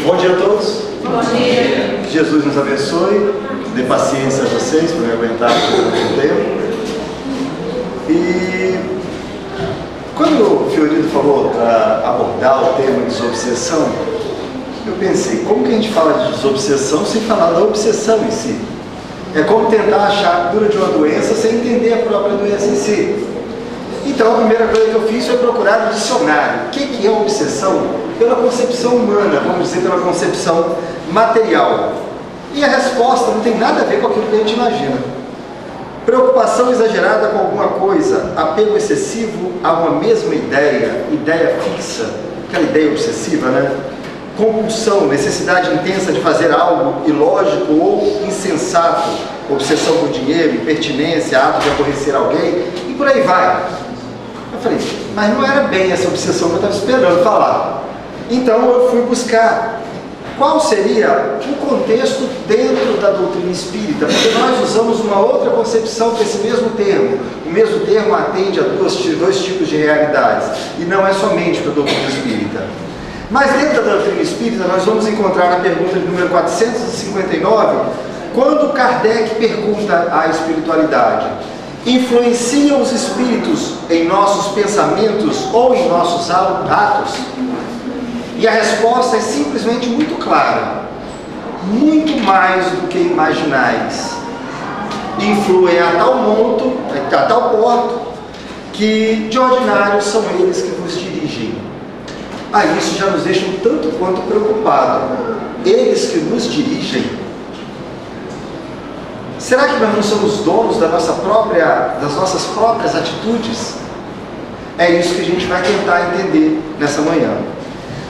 Bom dia a todos. Bom dia. Jesus nos abençoe, dê paciência a vocês para me aguentar por muito tempo. E quando o Fiorito falou para abordar o tema de desobsessão, eu pensei, como que a gente fala de desobsessão sem falar da obsessão em si? É como tentar achar a cura de uma doença sem entender a própria doença em si. Então, a primeira coisa que eu fiz foi procurar no dicionário. O que é obsessão? Pela concepção humana, vamos dizer, pela concepção material. E a resposta não tem nada a ver com aquilo que a gente imagina. Preocupação exagerada com alguma coisa, apego excessivo a uma mesma ideia fixa, aquela ideia obsessiva, né? Compulsão, necessidade intensa de fazer algo ilógico ou insensato, obsessão por dinheiro, impertinência, ato de aborrecer alguém, e por aí vai. Eu falei, mas não era bem essa obsessão que eu estava esperando falar. Então eu fui buscar qual seria o contexto dentro da doutrina espírita, porque nós usamos uma outra concepção para esse mesmo termo. O mesmo termo atende a dois tipos de realidades, e não é somente para a doutrina espírita. Mas dentro da doutrina espírita nós vamos encontrar na pergunta de número 459, quando Kardec pergunta à espiritualidade: influenciam os espíritos em nossos pensamentos ou em nossos atos? E a resposta é simplesmente muito clara: muito mais do que imaginais. Influem a tal ponto, que de ordinário são eles que vos dirigem. Isso já nos deixa um tanto quanto preocupado. Eles que nos dirigem. Será que nós não somos donos das nossas próprias atitudes? É isso que a gente vai tentar entender nessa manhã.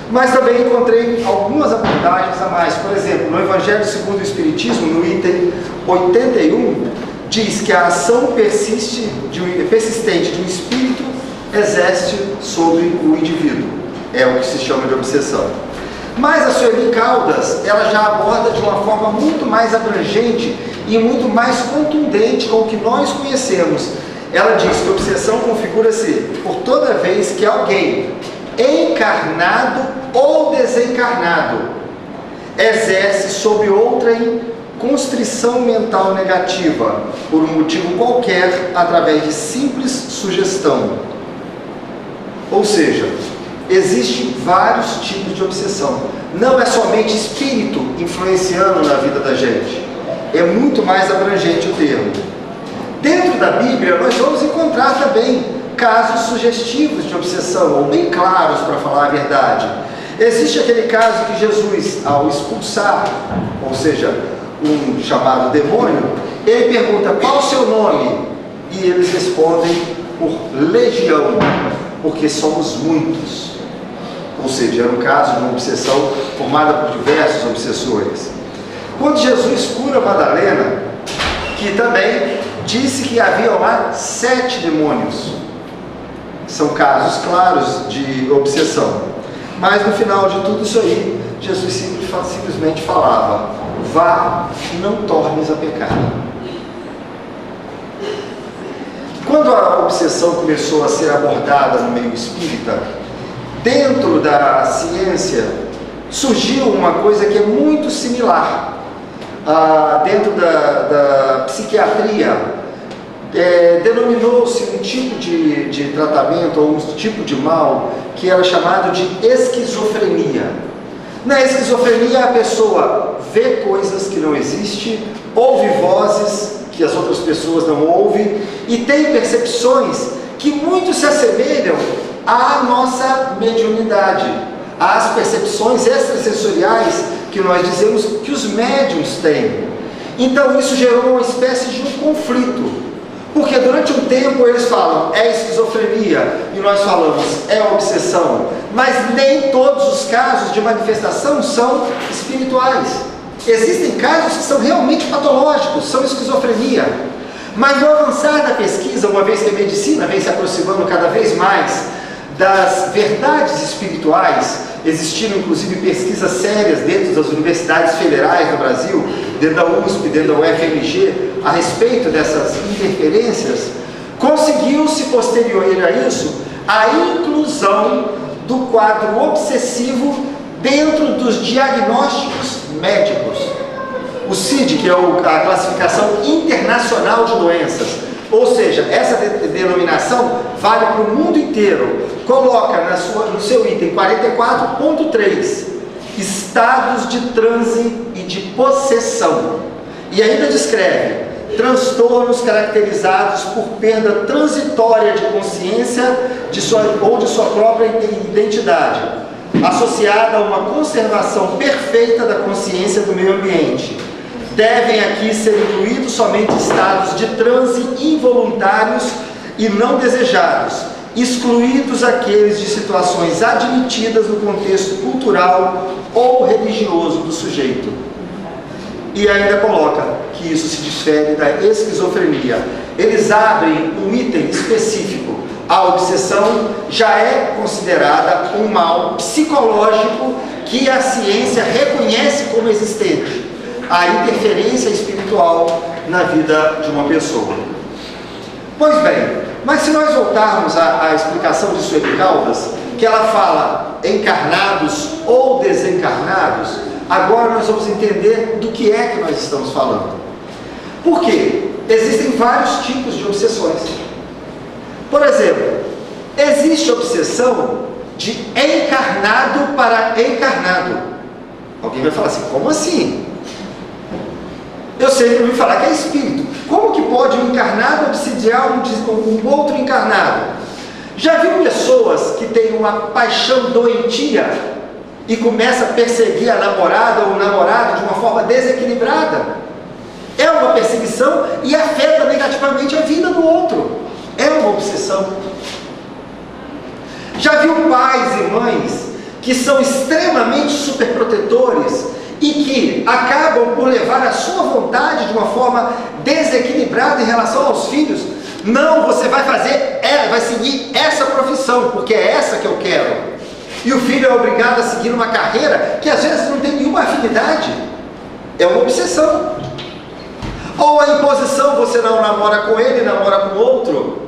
Mas também encontrei algumas abordagens a mais. Por exemplo, no Evangelho segundo o Espiritismo, no item 81, diz que a ação persistente de um espírito exerce sobre o indivíduo. É o que se chama de obsessão. Mas a Sueli Caldas, ela já aborda de uma forma muito mais abrangente e muito mais contundente com o que nós conhecemos. Ela diz que a obsessão configura-se por toda vez que alguém, encarnado ou desencarnado, exerce sobre outrem constrição mental negativa, por um motivo qualquer, através de simples sugestão. Ou seja, existem vários tipos de obsessão. Não é somente espírito influenciando na vida da gente. É muito mais abrangente o termo. Dentro da Bíblia, nós vamos encontrar também casos sugestivos de obsessão, ou bem claros, para falar a verdade. Existe aquele caso que Jesus, ao expulsar, ou seja, um chamado demônio, ele pergunta: qual o seu nome? E eles respondem: por legião, porque somos muitos. Ou seja, era um caso de uma obsessão formada por diversos obsessores. Quando Jesus cura Madalena, que também disse que havia lá 7 demônios. São casos claros de obsessão. Mas no final de tudo isso aí, Jesus simplesmente falava: vá e não tornes a pecar. Quando a obsessão começou a ser abordada no meio espírita, dentro da ciência surgiu uma coisa que é muito similar. Dentro da psiquiatria, denominou-se um tipo de tratamento ou um tipo de mal que era chamado de esquizofrenia. Na esquizofrenia, a pessoa vê coisas que não existem, ouve vozes que as outras pessoas não ouvem e tem percepções que muito se assemelham à nossa mediunidade, às percepções extrasensoriais que nós dizemos que os médiuns têm. Então isso gerou uma espécie de um conflito, porque durante um tempo eles falam: é esquizofrenia, e nós falamos: é obsessão. Mas nem todos os casos de manifestação são espirituais. Existem casos que são realmente patológicos, são esquizofrenia. Mas no avançar da pesquisa, uma vez que a medicina vem se aproximando cada vez mais das verdades espirituais, existiram inclusive pesquisas sérias dentro das universidades federais do Brasil, dentro da USP, dentro da UFMG, a respeito dessas interferências, conseguiu-se posterior a isso a inclusão do quadro obsessivo dentro dos diagnósticos médicos. O CID, que é a classificação internacional de doenças, ou seja, essa denominação vale para o mundo inteiro, coloca no seu item 44.3, estados de transe e de possessão, e ainda descreve transtornos caracterizados por perda transitória de consciência ou de sua própria identidade, associada a uma conservação perfeita da consciência do meio ambiente. Devem aqui ser incluídos somente estados de transe involuntários e não desejados, excluídos aqueles de situações admitidas no contexto cultural ou religioso do sujeito. E ainda coloca que isso se difere da esquizofrenia. Eles abrem um item específico. A obsessão já é considerada um mal psicológico que a ciência reconhece como existente. A interferência espiritual na vida de uma pessoa. Pois bem, mas se nós voltarmos à explicação de Sueli Caldas, que ela fala encarnados ou desencarnados, agora nós vamos entender do que é que nós estamos falando. Por quê? Existem vários tipos de obsessões. Por exemplo, existe obsessão de encarnado para encarnado. Alguém vai falar assim, como assim? Eu sempre ouvi falar que é espírito. Como que pode um encarnado obsidiar um outro encarnado? Já viu pessoas que têm uma paixão doentia e começa a perseguir a namorada ou o namorado de uma forma desequilibrada? É uma perseguição e afeta negativamente a vida do outro. É uma obsessão. Já viu pais e mães que são extremamente superprotetores e que acabam por levar a sua vontade de uma forma desequilibrada em relação aos filhos? Não, você vai seguir essa profissão, porque é essa que eu quero. E o filho é obrigado a seguir uma carreira que às vezes não tem nenhuma afinidade. É uma obsessão. Ou a imposição, você não namora com ele, namora com outro.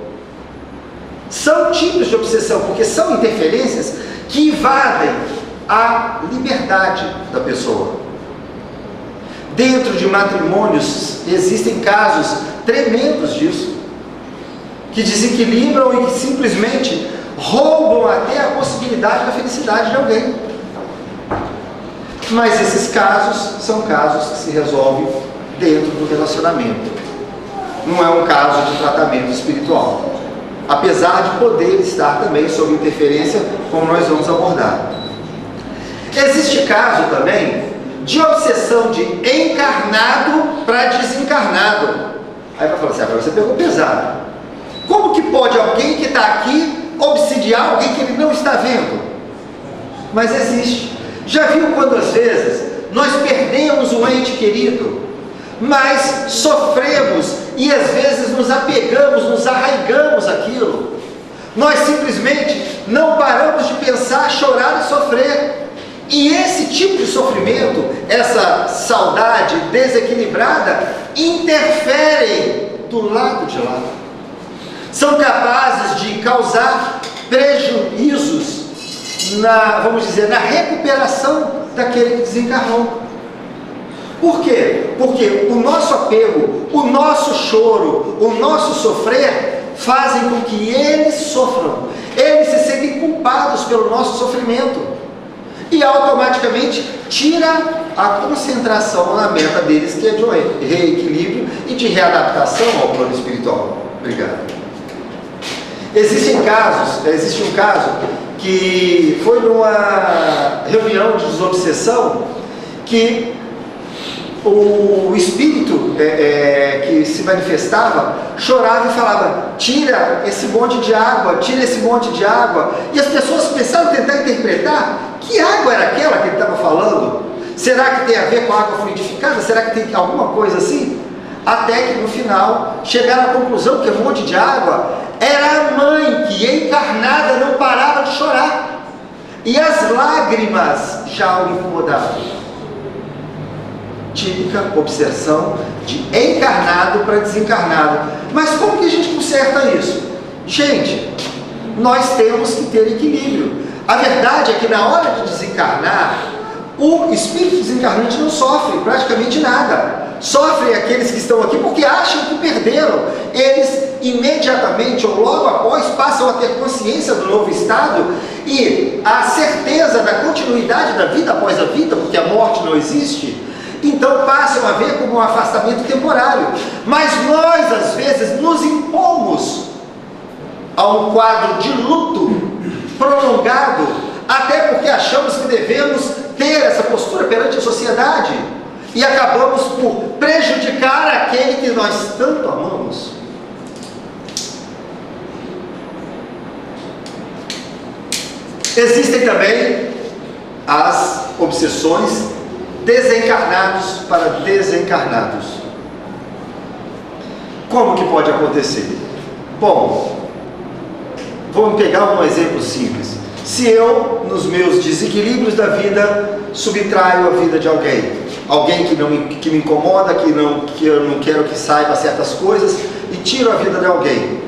São tipos de obsessão, porque são interferências que invadem a liberdade da pessoa. Dentro de matrimônios existem casos tremendos disso, que desequilibram e que simplesmente roubam até a possibilidade da felicidade de alguém. Mas esses casos são casos que se resolvem dentro do relacionamento. Não é um caso de tratamento espiritual, apesar de poder estar também sob interferência, como nós vamos abordar. Existe caso também de obsessão de encarnado para desencarnado. Aí vai falar assim, agora você pegou pesado. Como que pode alguém que está aqui obsidiar alguém que ele não está vendo? Mas existe. Já viu quando às vezes nós perdemos um ente querido, mas sofremos e às vezes nos apegamos, nos arraigamos àquilo. Nós simplesmente não paramos de pensar, chorar e sofrer. E esse tipo de sofrimento, essa saudade desequilibrada, interferem do lado de lá. São capazes de causar prejuízos vamos dizer, na recuperação daquele que desencarnou. Por quê? Porque o nosso apego, o nosso choro, o nosso sofrer fazem com que eles sofram. Eles se sentem culpados pelo nosso sofrimento. E automaticamente tira a concentração na meta deles, que é de reequilíbrio e de readaptação ao plano espiritual. Obrigado. Existe um caso que foi numa reunião de desobsessão que o espírito que se manifestava chorava e falava, tira esse monte de água, tira esse monte de água. E as pessoas começaram a tentar interpretar que água era aquela que ele estava falando. Será que tem a ver com a água fluidificada? Será que tem alguma coisa assim? Até que no final chegaram à conclusão que um monte de água era a mãe que encarnada não parava de chorar. E as lágrimas já o incomodavam. Típica obsessão de encarnado para desencarnado. Mas como que a gente conserta isso? Gente, nós temos que ter equilíbrio. A verdade é que na hora de desencarnar, o espírito desencarnante não sofre praticamente nada. Sofrem aqueles que estão aqui porque acham que perderam. Eles imediatamente ou logo após passam a ter consciência do novo estado e a certeza da continuidade da vida após a vida, porque a morte não existe. Então passam a ver como um afastamento temporário. Mas nós às vezes nos impomos a um quadro de luto prolongado, até porque achamos que devemos ter essa postura perante a sociedade e acabamos por prejudicar aquele que nós tanto amamos. Existem também as obsessões desencarnados para desencarnados. Como que pode acontecer? Bom, vamos pegar um exemplo simples. Se eu, nos meus desequilíbrios da vida, subtraio a vida de alguém que me incomoda, que eu não quero que saiba certas coisas, e tiro a vida de alguém,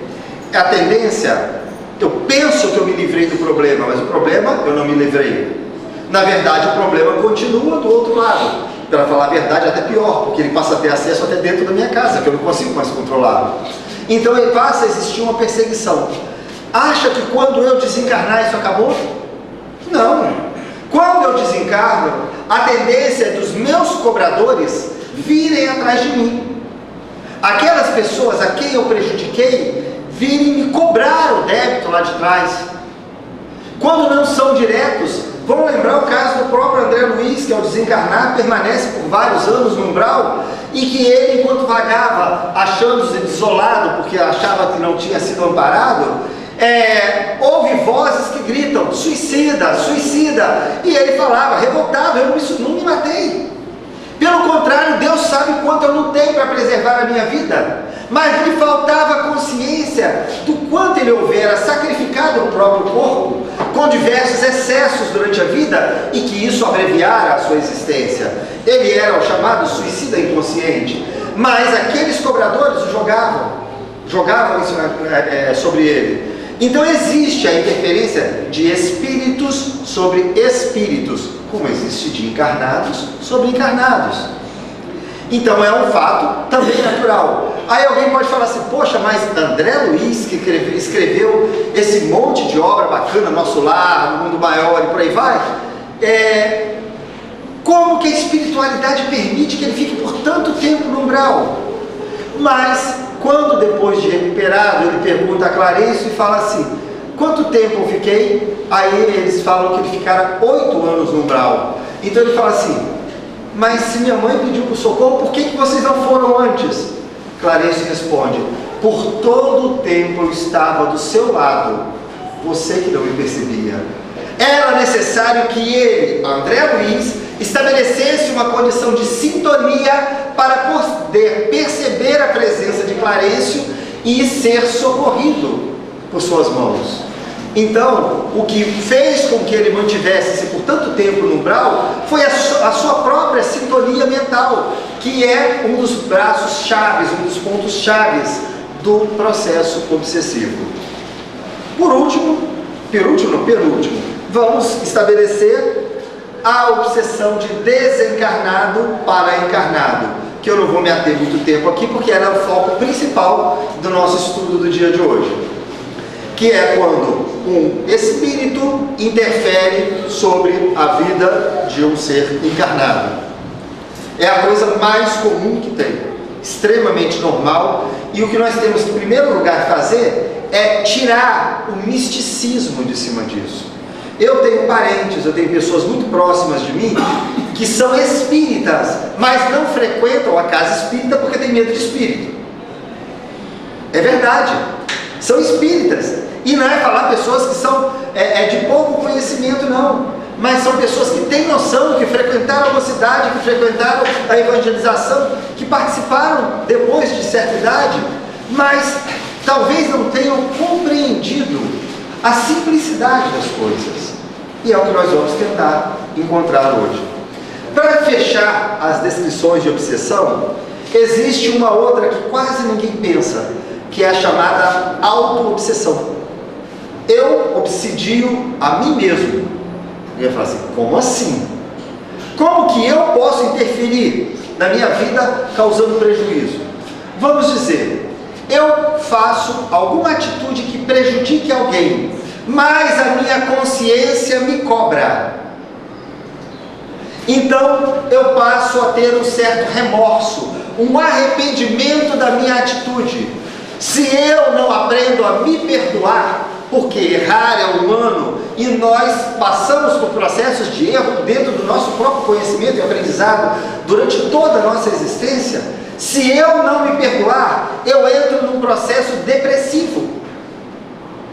a tendência, eu penso que eu me livrei do problema, mas o problema eu não me livrei. Na verdade, o problema continua do outro lado. Para falar a verdade, até pior, porque ele passa a ter acesso até dentro da minha casa, que eu não consigo mais controlá-lo. Então ele passa a existir uma perseguição. Acha que quando eu desencarnar isso acabou? Não. Quando eu desencarno, a tendência é dos meus cobradores virem atrás de mim. Aquelas pessoas a quem eu prejudiquei, virem me cobrar o débito lá de trás. Quando não são diretos, vamos lembrar o caso do próprio André Luiz, que ao desencarnar permanece por vários anos no umbral, e que ele, enquanto vagava, achando-se desolado, porque achava que não tinha sido amparado, houve vozes que gritam, suicida, suicida, e ele falava, revoltado, eu não me matei. Pelo contrário, Deus sabe quanto eu lutei para preservar a minha vida, mas lhe faltava consciência do quanto ele houvera sacrificado o próprio corpo, com diversos excessos durante a vida, e que isso abreviara a sua existência. Ele era o chamado suicida inconsciente, mas aqueles cobradores o jogavam isso sobre ele. Então existe a interferência de espíritos sobre espíritos, como existe de encarnados sobre encarnados. Então é um fato também natural. Aí alguém pode falar assim, poxa, mas André Luiz, que escreveu esse monte de obra bacana, Nosso Lar, No Mundo Maior e por aí vai, como que a espiritualidade permite que ele fique por tanto tempo no umbral? Mas quando depois de recuperado, ele pergunta a Clarencio e fala assim, quanto tempo eu fiquei? Aí eles falam que ele ficara 8 anos no umbral. Então ele fala assim, mas se minha mãe pediu por socorro, por que vocês não foram antes? Clarencio responde, por todo o tempo eu estava do seu lado, você que não me percebia. Era necessário que ele, André Luiz, estabelecesse uma condição de sintonia para poder perceber a presença de Clarencio e ser socorrido por suas mãos. Então, o que fez com que ele mantivesse-se por tanto tempo no umbral foi a sua própria sintonia mental, que é um dos braços chaves, um dos pontos chaves do processo obsessivo. Penúltimo, vamos estabelecer a obsessão de desencarnado para encarnado, que eu não vou me ater muito tempo aqui, porque ela é o foco principal do nosso estudo do dia de hoje, que é quando um espírito interfere sobre a vida de um ser encarnado. É a coisa mais comum que tem, extremamente normal, e o que nós temos que, em primeiro lugar, fazer é tirar o misticismo de cima disso. Eu tenho parentes, eu tenho pessoas muito próximas de mim que são espíritas, mas não frequentam a casa espírita porque tem medo de espírito. É verdade, são espíritas. E não é falar pessoas que são de pouco conhecimento, não. Mas são pessoas que têm noção, que frequentaram a mocidade, que frequentaram a evangelização, que participaram depois de certa idade, mas talvez não tenham compreendido a simplicidade das coisas. E é o que nós vamos tentar encontrar hoje. Para fechar as descrições de obsessão, existe uma outra que quase ninguém pensa, que é a chamada auto-obsessão. eu obsidio a mim mesmo. Eu ia falar assim, como assim? Como que eu posso interferir na minha vida causando prejuízo? Vamos dizer, eu faço alguma atitude que prejudique alguém, mas a minha consciência me cobra. Então eu passo a ter um certo remorso, um arrependimento da minha atitude. Se eu não aprendo a me perdoar, porque errar é humano e nós passamos por processos de erro dentro do nosso próprio conhecimento e aprendizado durante toda a nossa existência, se eu não me perdoar, eu entro num processo depressivo,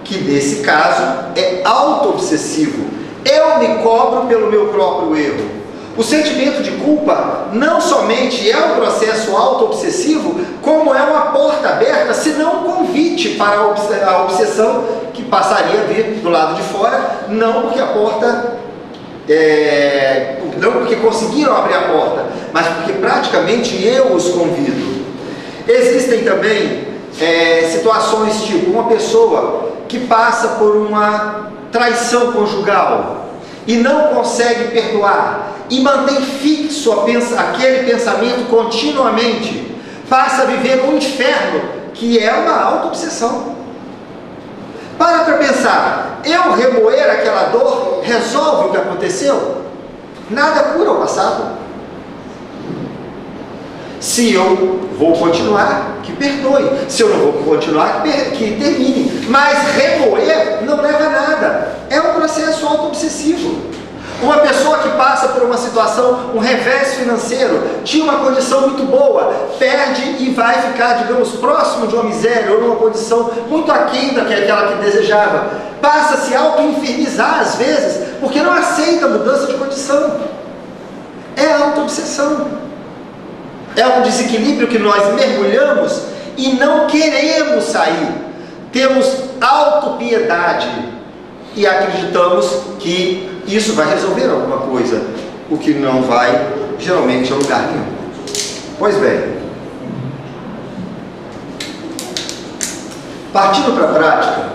que nesse caso é auto-obsessivo. Eu me cobro pelo meu próprio erro. O sentimento de culpa não somente é um processo auto-obsessivo, como é uma porta aberta, se não um convite para a obsessão que passaria a vir do lado de fora, não porque a porta, não porque conseguiram abrir a porta, mas porque praticamente eu os convido. Existem também situações tipo uma pessoa que passa por uma traição conjugal e não consegue perdoar, e mantém fixo aquele pensamento continuamente, passa a viver um inferno, que é uma auto-obsessão. Para pensar, eu remoer aquela dor resolve o que aconteceu? Nada cura o passado. Se eu vou continuar, que perdoe. Se eu não vou continuar, que termine. Mas remoer não leva a nada. É um processo auto-obsessivo. Uma pessoa que passa por uma situação, um revés financeiro, tinha uma condição muito boa, perde e vai ficar, digamos, próximo de uma miséria ou numa condição muito aquém daquela que desejava. Passa a se auto-infernizar às vezes, porque não aceita a mudança de condição. É auto-obsessão. É um desequilíbrio que nós mergulhamos e não queremos sair. Temos autopiedade e acreditamos que isso vai resolver alguma coisa, o que não vai, geralmente, a lugar nenhum. Pois bem, partindo para a prática,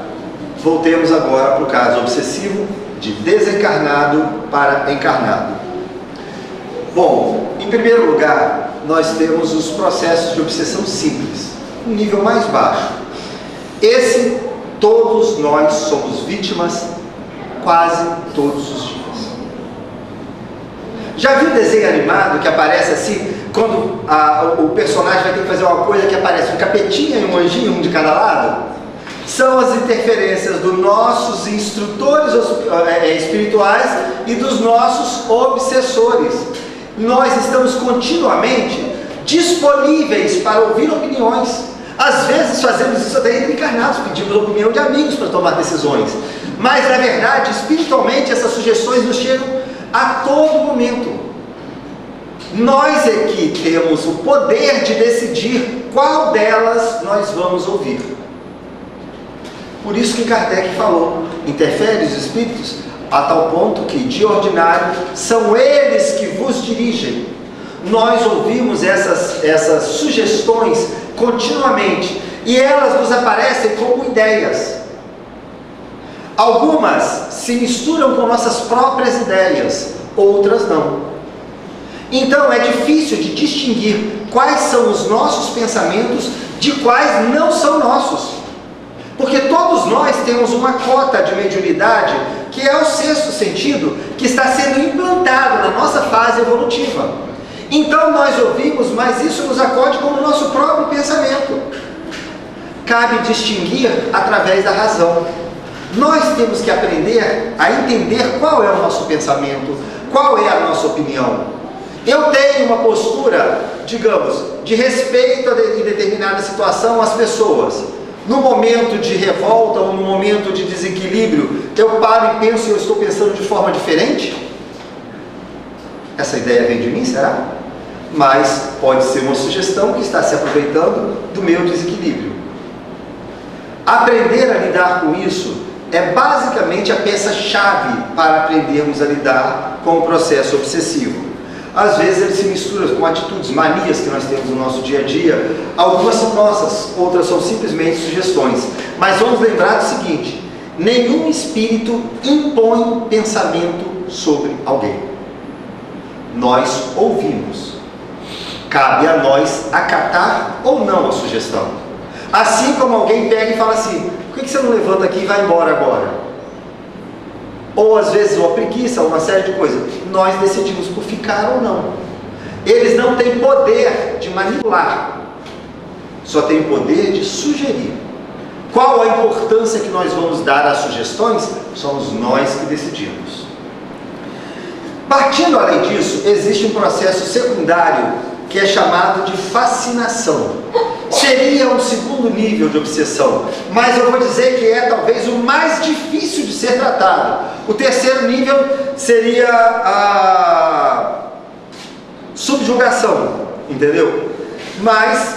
voltemos agora para o caso obsessivo de desencarnado para encarnado. Bom, em primeiro lugar, nós temos os processos de obsessão simples, um nível mais baixo. Esse, todos nós somos vítimas quase todos os dias. Já viu desenho animado que aparece assim, quando o personagem vai ter que fazer uma coisa que aparece um capetinha e um anjinho, um de cada lado? São as interferências dos nossos instrutores espirituais e dos nossos obsessores. Nós estamos continuamente disponíveis para ouvir opiniões. Às vezes fazemos isso até entre encarnados, pedimos a opinião de amigos para tomar decisões. Mas, na verdade, espiritualmente, essas sugestões nos chegam a todo momento. Nós é que temos o poder de decidir qual delas nós vamos ouvir. Por isso que Kardec falou, interfere os espíritos a tal ponto que, de ordinário, são eles que vos dirigem. Nós ouvimos essas sugestões continuamente e elas nos aparecem como ideias. Algumas se misturam com nossas próprias ideias, outras não. Então é difícil de distinguir quais são os nossos pensamentos de quais não são nossos. Porque todos nós temos uma cota de mediunidade que é o sexto sentido, que está sendo implantado na nossa fase evolutiva. Então nós ouvimos, mas isso nos acode como o nosso próprio pensamento. Cabe distinguir através da razão. Nós temos que aprender a entender qual é o nosso pensamento, qual é a nossa opinião. Eu tenho uma postura, digamos, de respeito em determinada situação às pessoas. No momento de revolta ou no momento de desequilíbrio, eu paro e penso e eu estou pensando de forma diferente? Essa ideia vem de mim, será? Mas pode ser uma sugestão que está se aproveitando do meu desequilíbrio. Aprender a lidar com isso é basicamente a peça-chave para aprendermos a lidar com o processo obsessivo. Às vezes ele se mistura com atitudes, manias que nós temos no nosso dia a dia. Algumas são nossas, outras são simplesmente sugestões. Mas vamos lembrar do seguinte: nenhum espírito impõe pensamento sobre alguém. Nós ouvimos. Cabe a nós acatar ou não a sugestão. Assim como alguém pega e fala assim: por que você não levanta aqui e vai embora agora? Ou às vezes uma preguiça, uma série de coisas. Nós decidimos por ficar ou não. Eles não têm poder de manipular, só têm poder de sugerir. Qual a importância que nós vamos dar às sugestões? Somos nós que decidimos. Partindo além disso, existe um processo secundário que é chamado de fascinação. Seria um segundo nível de obsessão, mas eu vou dizer que é talvez o mais difícil de ser tratado. O terceiro nível seria a subjugação, entendeu? Mas,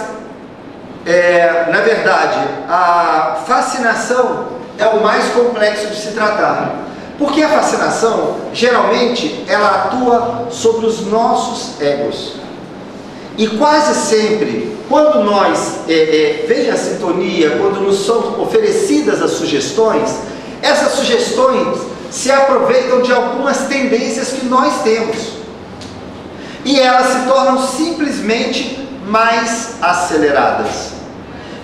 na verdade, a fascinação é o mais complexo de se tratar. Porque a fascinação, geralmente, ela atua sobre os nossos egos. E quase sempre, quando nós vem a sintonia, quando nos são oferecidas as sugestões, essas sugestões se aproveitam de algumas tendências que nós temos. E elas se tornam simplesmente mais aceleradas.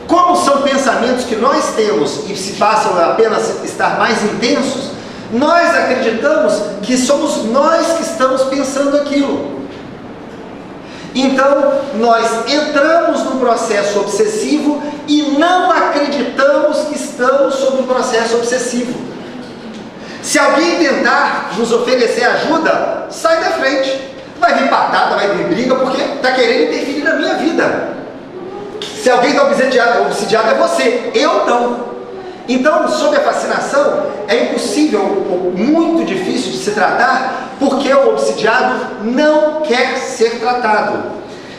Como são pensamentos que nós temos e se passam a apenas estar mais intensos, nós acreditamos que somos nós que estamos pensando aquilo. Então, nós entramos no processo obsessivo e não acreditamos que estamos sob um processo obsessivo. Se alguém tentar nos oferecer ajuda, sai da frente. Vai vir patada, vai vir briga, porque está querendo interferir na minha vida. Se alguém está obsidiado é você, eu não. Então, sob a fascinação, é impossível ou muito difícil de se tratar, porque o obsidiado não quer ser tratado.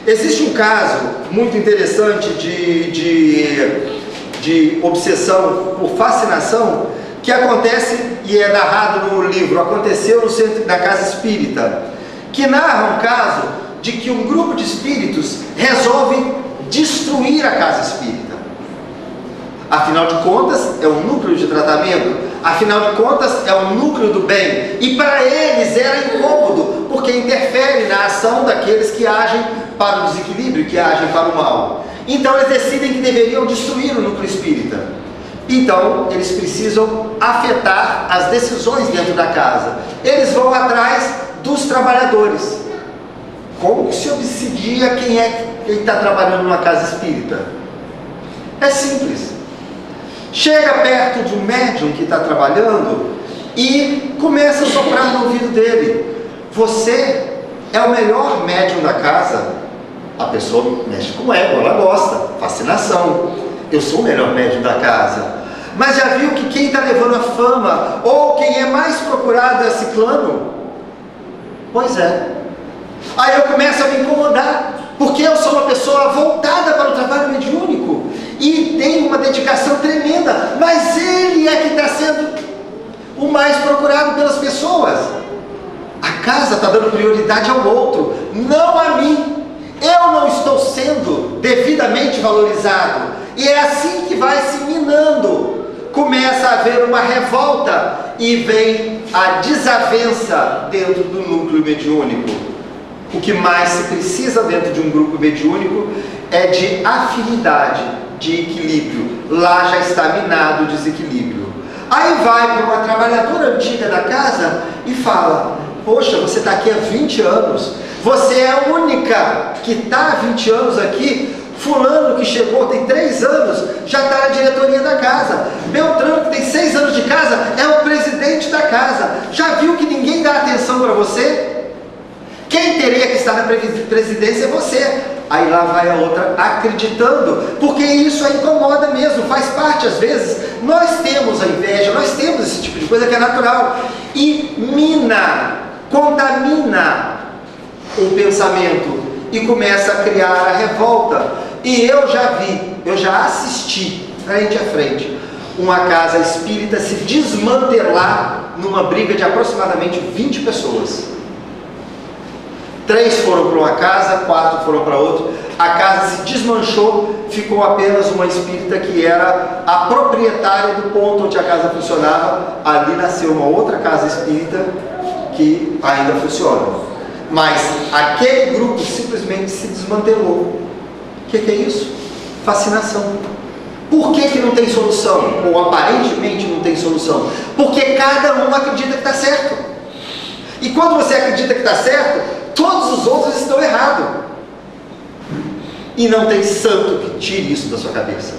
Existe um caso muito interessante de obsessão por fascinação, que acontece, e é narrado no livro Aconteceu no Centro da Casa Espírita, que narra um caso de que um grupo de espíritos resolve destruir a casa espírita. Afinal de contas, é um núcleo de tratamento, afinal de contas, é um núcleo do bem, e para eles era incômodo, porque interfere na ação daqueles que agem para o desequilíbrio, que agem para o mal. Então eles decidem que deveriam destruir o núcleo espírita. Então eles precisam afetar as decisões dentro da casa. Eles vão atrás dos trabalhadores. Como que se obsidia quem está trabalhando numa casa espírita? É simples. Chega perto de um médium que está trabalhando e começa a soprar no ouvido dele: você é o melhor médium da casa. A pessoa mexe com o ego, ela gosta, fascinação. Eu sou o melhor médium da casa. Mas já viu que quem está levando a fama, ou quem é mais procurado é ciclano? Pois é. Aí eu começo a me incomodar, porque eu sou uma pessoa voltada para o trabalho mediúnico e tenho uma dedicação tremenda, mas ele é que está sendo o mais procurado pelas pessoas. A casa está dando prioridade ao outro, não a mim. Eu não estou sendo devidamente valorizado, e é assim que vai se minando. Começa a haver uma revolta e vem a desavença dentro do núcleo mediúnico. O que mais se precisa dentro de um grupo mediúnico é de afinidade, de equilíbrio. Lá já está minado o desequilíbrio. Aí vai para uma trabalhadora antiga da casa e fala: poxa, você está aqui há 20 anos, você é a única que está há 20 anos aqui. Fulano que chegou tem 3 anos, já está na diretoria da casa. Beltrano que tem 6 anos de casa, é o presidente da casa. Já viu que ninguém dá atenção para você? Quem teria que estar na presidência é você. Aí lá vai a outra acreditando, porque isso a incomoda mesmo, faz parte às vezes. Nós temos a inveja, nós temos esse tipo de coisa que é natural. E mina, contamina o pensamento e começa a criar a revolta. E eu já assisti, frente a frente, uma casa espírita se desmantelar numa briga de aproximadamente 20 pessoas. 3 foram para uma casa, 4 foram para outra. A casa se desmanchou, ficou apenas uma espírita que era a proprietária do ponto onde a casa funcionava. Ali nasceu uma outra casa espírita que ainda funciona. Mas aquele grupo simplesmente se desmantelou. O que é isso? Fascinação. Por que não tem solução? Ou aparentemente não tem solução? Porque cada um acredita que está certo. E quando você acredita que está certo, todos os outros estão errados. E não tem santo que tire isso da sua cabeça.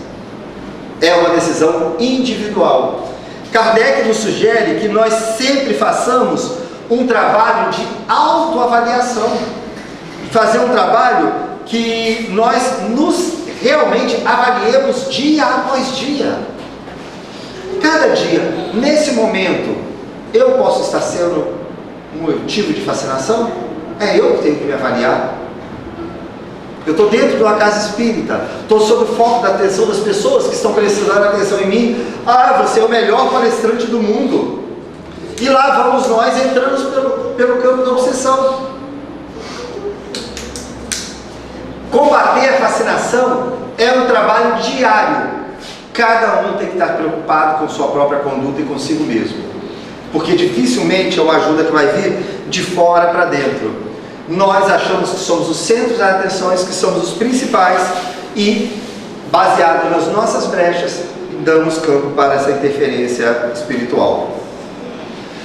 É uma decisão individual. Kardec nos sugere que nós sempre façamos um trabalho de autoavaliação. Fazer um trabalho que nós nos realmente avaliemos dia após dia. Cada dia, nesse momento, eu posso estar sendo um motivo de fascinação? É eu que tenho que me avaliar. Eu estou dentro de uma casa espírita, estou sob o foco da atenção das pessoas que estão prestando atenção em mim. Ah, você é o melhor palestrante do mundo. E lá vamos nós entrando pelo campo da obsessão. Combater a fascinação é um trabalho diário. Cada um tem que estar preocupado com sua própria conduta e consigo mesmo. Porque dificilmente é uma ajuda que vai vir de fora para dentro. Nós achamos que somos os centros das atenções, que somos os principais e, baseado nas nossas brechas, damos campo para essa interferência espiritual.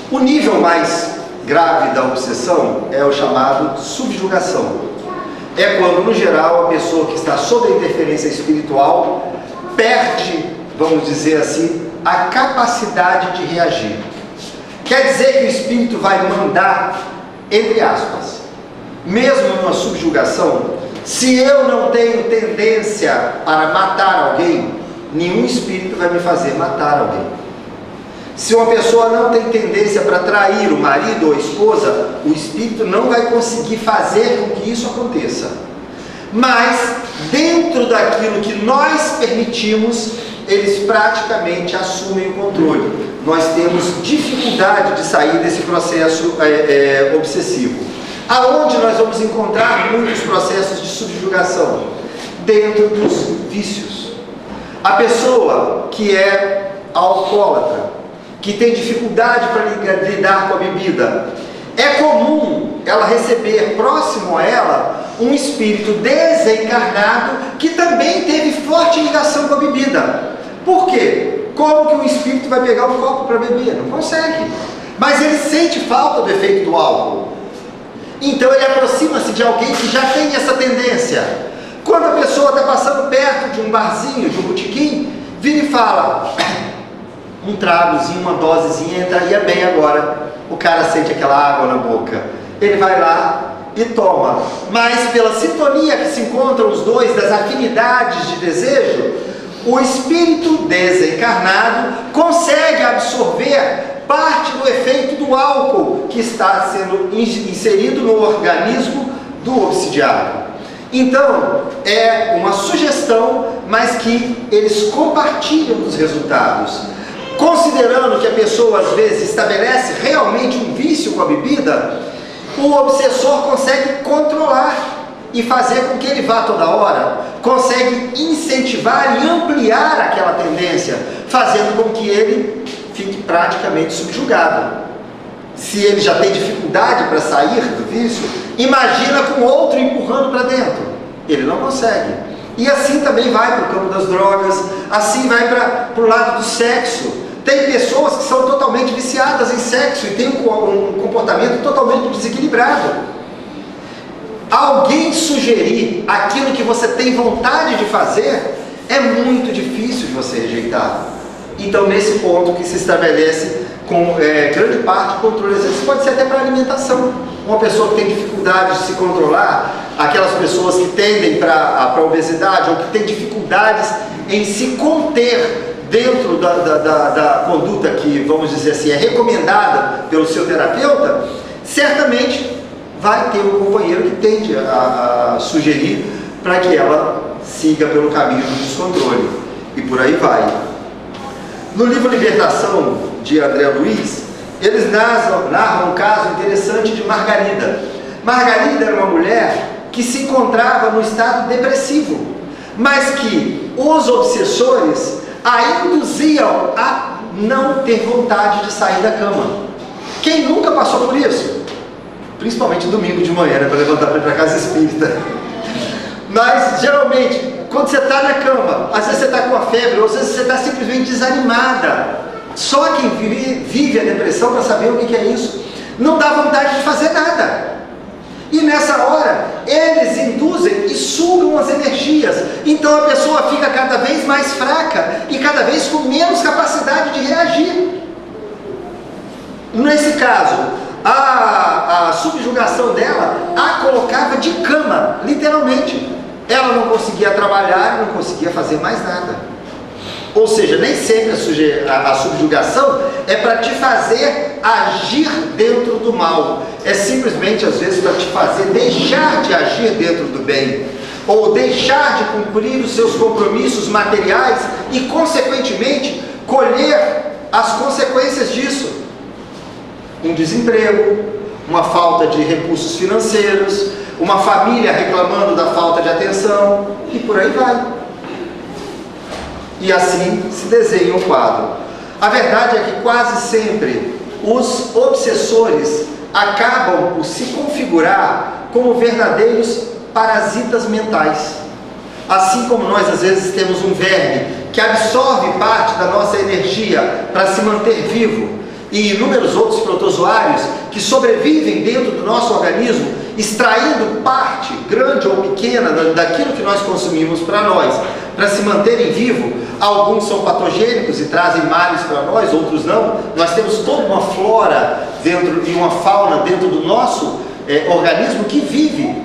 O nível mais grave da obsessão é o chamado subjugação. É quando, no geral, a pessoa que está sob a interferência espiritual perde, vamos dizer assim, a capacidade de reagir. Quer dizer que o espírito vai mandar, entre aspas. Mesmo numa subjugação, se eu não tenho tendência para matar alguém, nenhum espírito vai me fazer matar alguém. Se uma pessoa não tem tendência para trair o marido ou a esposa, o espírito não vai conseguir fazer com que isso aconteça. Mas, dentro daquilo que nós permitimos, eles praticamente assumem o controle. Nós temos dificuldade de sair desse processo obsessivo. Aonde nós vamos encontrar muitos processos de subjugação? Dentro dos vícios. A pessoa que é alcoólatra, que tem dificuldade para lidar com a bebida, é comum ela receber próximo a ela um espírito desencarnado que também teve forte ligação com a bebida. Por quê? Como que um espírito vai pegar um copo para beber? Não consegue. Mas ele sente falta do efeito do álcool. Então ele aproxima-se de alguém que já tem essa tendência. Quando a pessoa está passando perto de um barzinho, de um botequim, vira e fala: um tragozinho, uma dosezinha entraria bem agora. O cara sente aquela água na boca. Ele vai lá e toma. Mas pela sintonia que se encontram os dois, das afinidades de desejo, o espírito desencarnado consegue absorver parte do efeito do álcool que está sendo inserido no organismo do obsidiado. Então, é uma sugestão, mas que eles compartilham dos resultados. Considerando que a pessoa às vezes estabelece realmente um vício com a bebida, o obsessor consegue controlar e fazer com que ele vá toda hora, consegue incentivar e ampliar aquela tendência, fazendo com que ele fique praticamente subjugado. Se ele já tem dificuldade para sair do vício, imagina com outro empurrando para dentro. Ele não consegue. E assim também vai para o campo das drogas, assim vai para o lado do sexo. Tem pessoas que são totalmente viciadas em sexo e têm um comportamento totalmente desequilibrado. Alguém sugerir aquilo que você tem vontade de fazer é muito difícil de você rejeitar. Então, nesse ponto que se estabelece com grande parte o controle, às vezes pode ser até para alimentação. Uma pessoa que tem dificuldade de se controlar, aquelas pessoas que tendem para a obesidade ou que têm dificuldades em se conter dentro da conduta que, vamos dizer assim, é recomendada pelo seu terapeuta, certamente vai ter um companheiro que tende a sugerir para que ela siga pelo caminho do descontrole. E por aí vai. No livro Libertação, de André Luiz, eles narram um caso interessante de Margarida. Margarida era uma mulher que se encontrava no estado depressivo, mas que os obsessores a induziam a não ter vontade de sair da cama. Quem nunca passou por isso? Principalmente domingo de manhã, né, para levantar para ir para casa espírita. Mas geralmente, quando você está na cama, às vezes você está com uma febre, ou às vezes você está simplesmente desanimada. Só quem vive a depressão para saber o que é isso, não dá vontade de fazer nada. E nessa hora, eles induzem e sugam as energias. Então a pessoa fica cada vez mais fraca e cada vez com menos capacidade de reagir. Nesse caso, a subjugação dela a colocava de cama, literalmente. Ela não conseguia trabalhar, não conseguia fazer mais nada. Ou seja, nem sempre a subjugação é para te fazer agir dentro do mal. É simplesmente, às vezes, para te fazer deixar de agir dentro do bem. Ou deixar de cumprir os seus compromissos materiais e, consequentemente, colher as consequências disso. Um desemprego, uma falta de recursos financeiros, uma família reclamando da falta de atenção, e por aí vai. E assim se desenha um quadro. A verdade é que quase sempre os obsessores acabam por se configurar como verdadeiros parasitas mentais. Assim como nós às vezes temos um verme que absorve parte da nossa energia para se manter vivo, e inúmeros outros protozoários que sobrevivem dentro do nosso organismo, extraindo parte, grande ou pequena, daquilo que nós consumimos para nós, para se manterem vivos. Alguns são patogênicos e trazem males para nós, outros não. Nós temos toda uma flora dentro e uma fauna dentro do nosso organismo que vive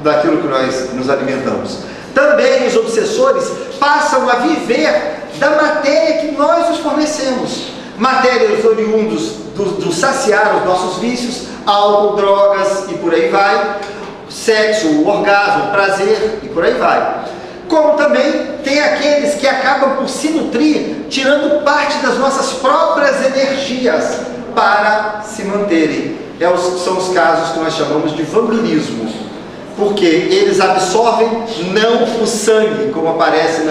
daquilo que nós nos alimentamos. Também os obsessores passam a viver da matéria que nós os fornecemos. Matérias oriundos do saciar os nossos vícios, álcool, drogas e por aí vai, sexo, orgasmo, prazer e por aí vai. Como também tem aqueles que acabam por se nutrir, tirando parte das nossas próprias energias para se manterem. São os casos que nós chamamos de vampirismo, porque eles absorvem não o sangue, como aparece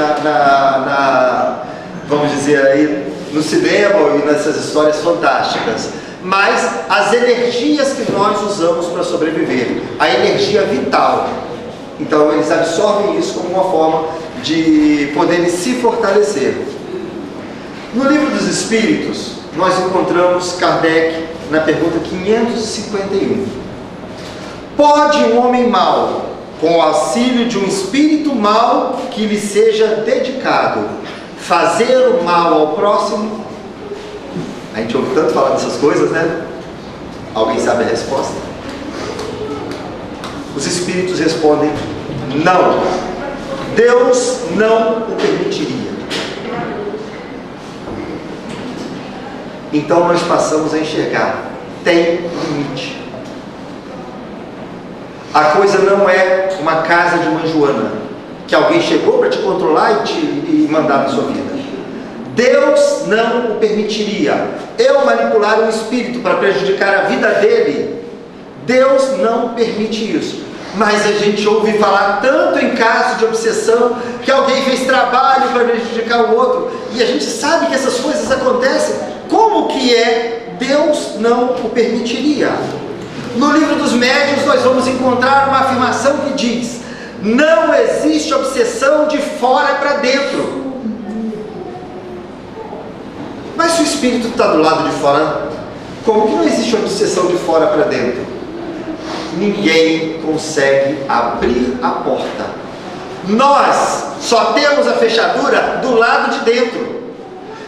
vamos dizer aí, no cinema e nessas histórias fantásticas, mas as energias que nós usamos para sobreviver, a energia vital. Então eles absorvem isso como uma forma de poderem se fortalecer. No Livro dos Espíritos, nós encontramos Kardec na pergunta 551. Pode um homem mau, com o auxílio de um espírito mau que lhe seja dedicado, fazer o mal ao próximo? A gente ouve tanto falar dessas coisas, né? Alguém sabe a resposta? Os espíritos respondem: não. Deus não o permitiria. Então nós passamos a enxergar: tem limite. A coisa não é uma casa de mãe Joana, que alguém chegou para te controlar e mandar na sua vida. Deus não o permitiria. Eu manipular um espírito para prejudicar a vida dele, Deus não permite isso. Mas a gente ouve falar tanto em casos de obsessão, que alguém fez trabalho para prejudicar o outro, e a gente sabe que essas coisas acontecem. Como que é? Deus não o permitiria. No Livro dos Médiuns nós vamos encontrar uma afirmação que diz: não existe obsessão de fora para dentro. Mas se o espírito está do lado de fora, como que não existe obsessão de fora para dentro? Ninguém consegue abrir a porta. Nós só temos a fechadura do lado de dentro.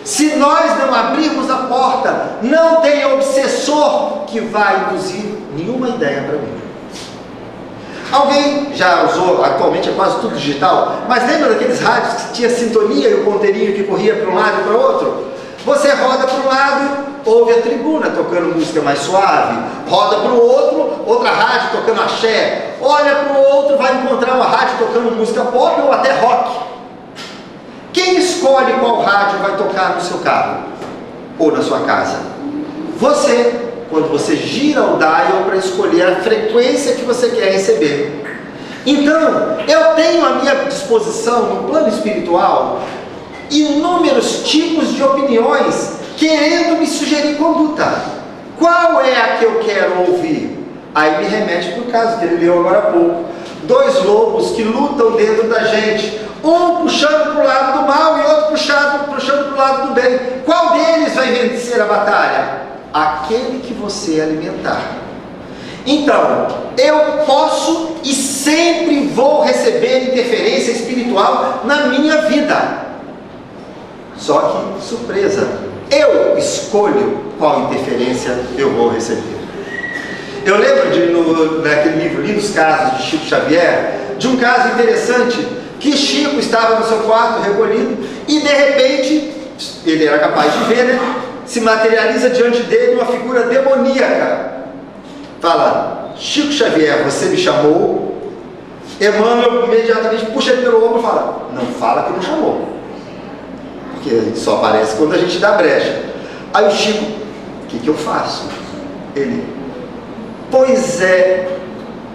Se nós não abrirmos a porta, não tem obsessor que vai induzir nenhuma ideia para mim. Alguém já usou, atualmente é quase tudo digital, mas lembra daqueles rádios que tinha sintonia e o ponteirinho que corria para um lado e para o outro? Você roda para um lado, ouve a tribuna tocando música mais suave, roda para o outro, outra rádio tocando axé, olha para o outro, vai encontrar uma rádio tocando música pop ou até rock. Quem escolhe qual rádio vai tocar no seu carro ou na sua casa? Você, quando você gira o dial para escolher a frequência que você quer receber. Então, eu tenho à minha disposição, no plano espiritual, inúmeros tipos de opiniões querendo me sugerir conduta. Qual é a que eu quero ouvir? Aí me remete para o caso que ele leu agora há pouco. Dois lobos que lutam dentro da gente, um puxando para o lado do mal e outro puxando para o lado do bem. Qual deles vai vencer a batalha? Aquele que você alimentar. Então, eu posso e sempre vou receber interferência espiritual na minha vida. Só que, surpresa, eu escolho qual interferência eu vou receber. Eu lembro naquele livro, li nos casos de Chico Xavier, de um caso interessante, que Chico estava no seu quarto recolhido e de repente, ele era capaz de ver, né? Se materializa diante dele uma figura demoníaca. Fala: Chico Xavier, você me chamou? Emmanuel imediatamente puxa ele pelo ombro e fala: não fala que não chamou, porque só aparece quando a gente dá brecha. Aí o Chico: o que eu faço? Ele: pois é,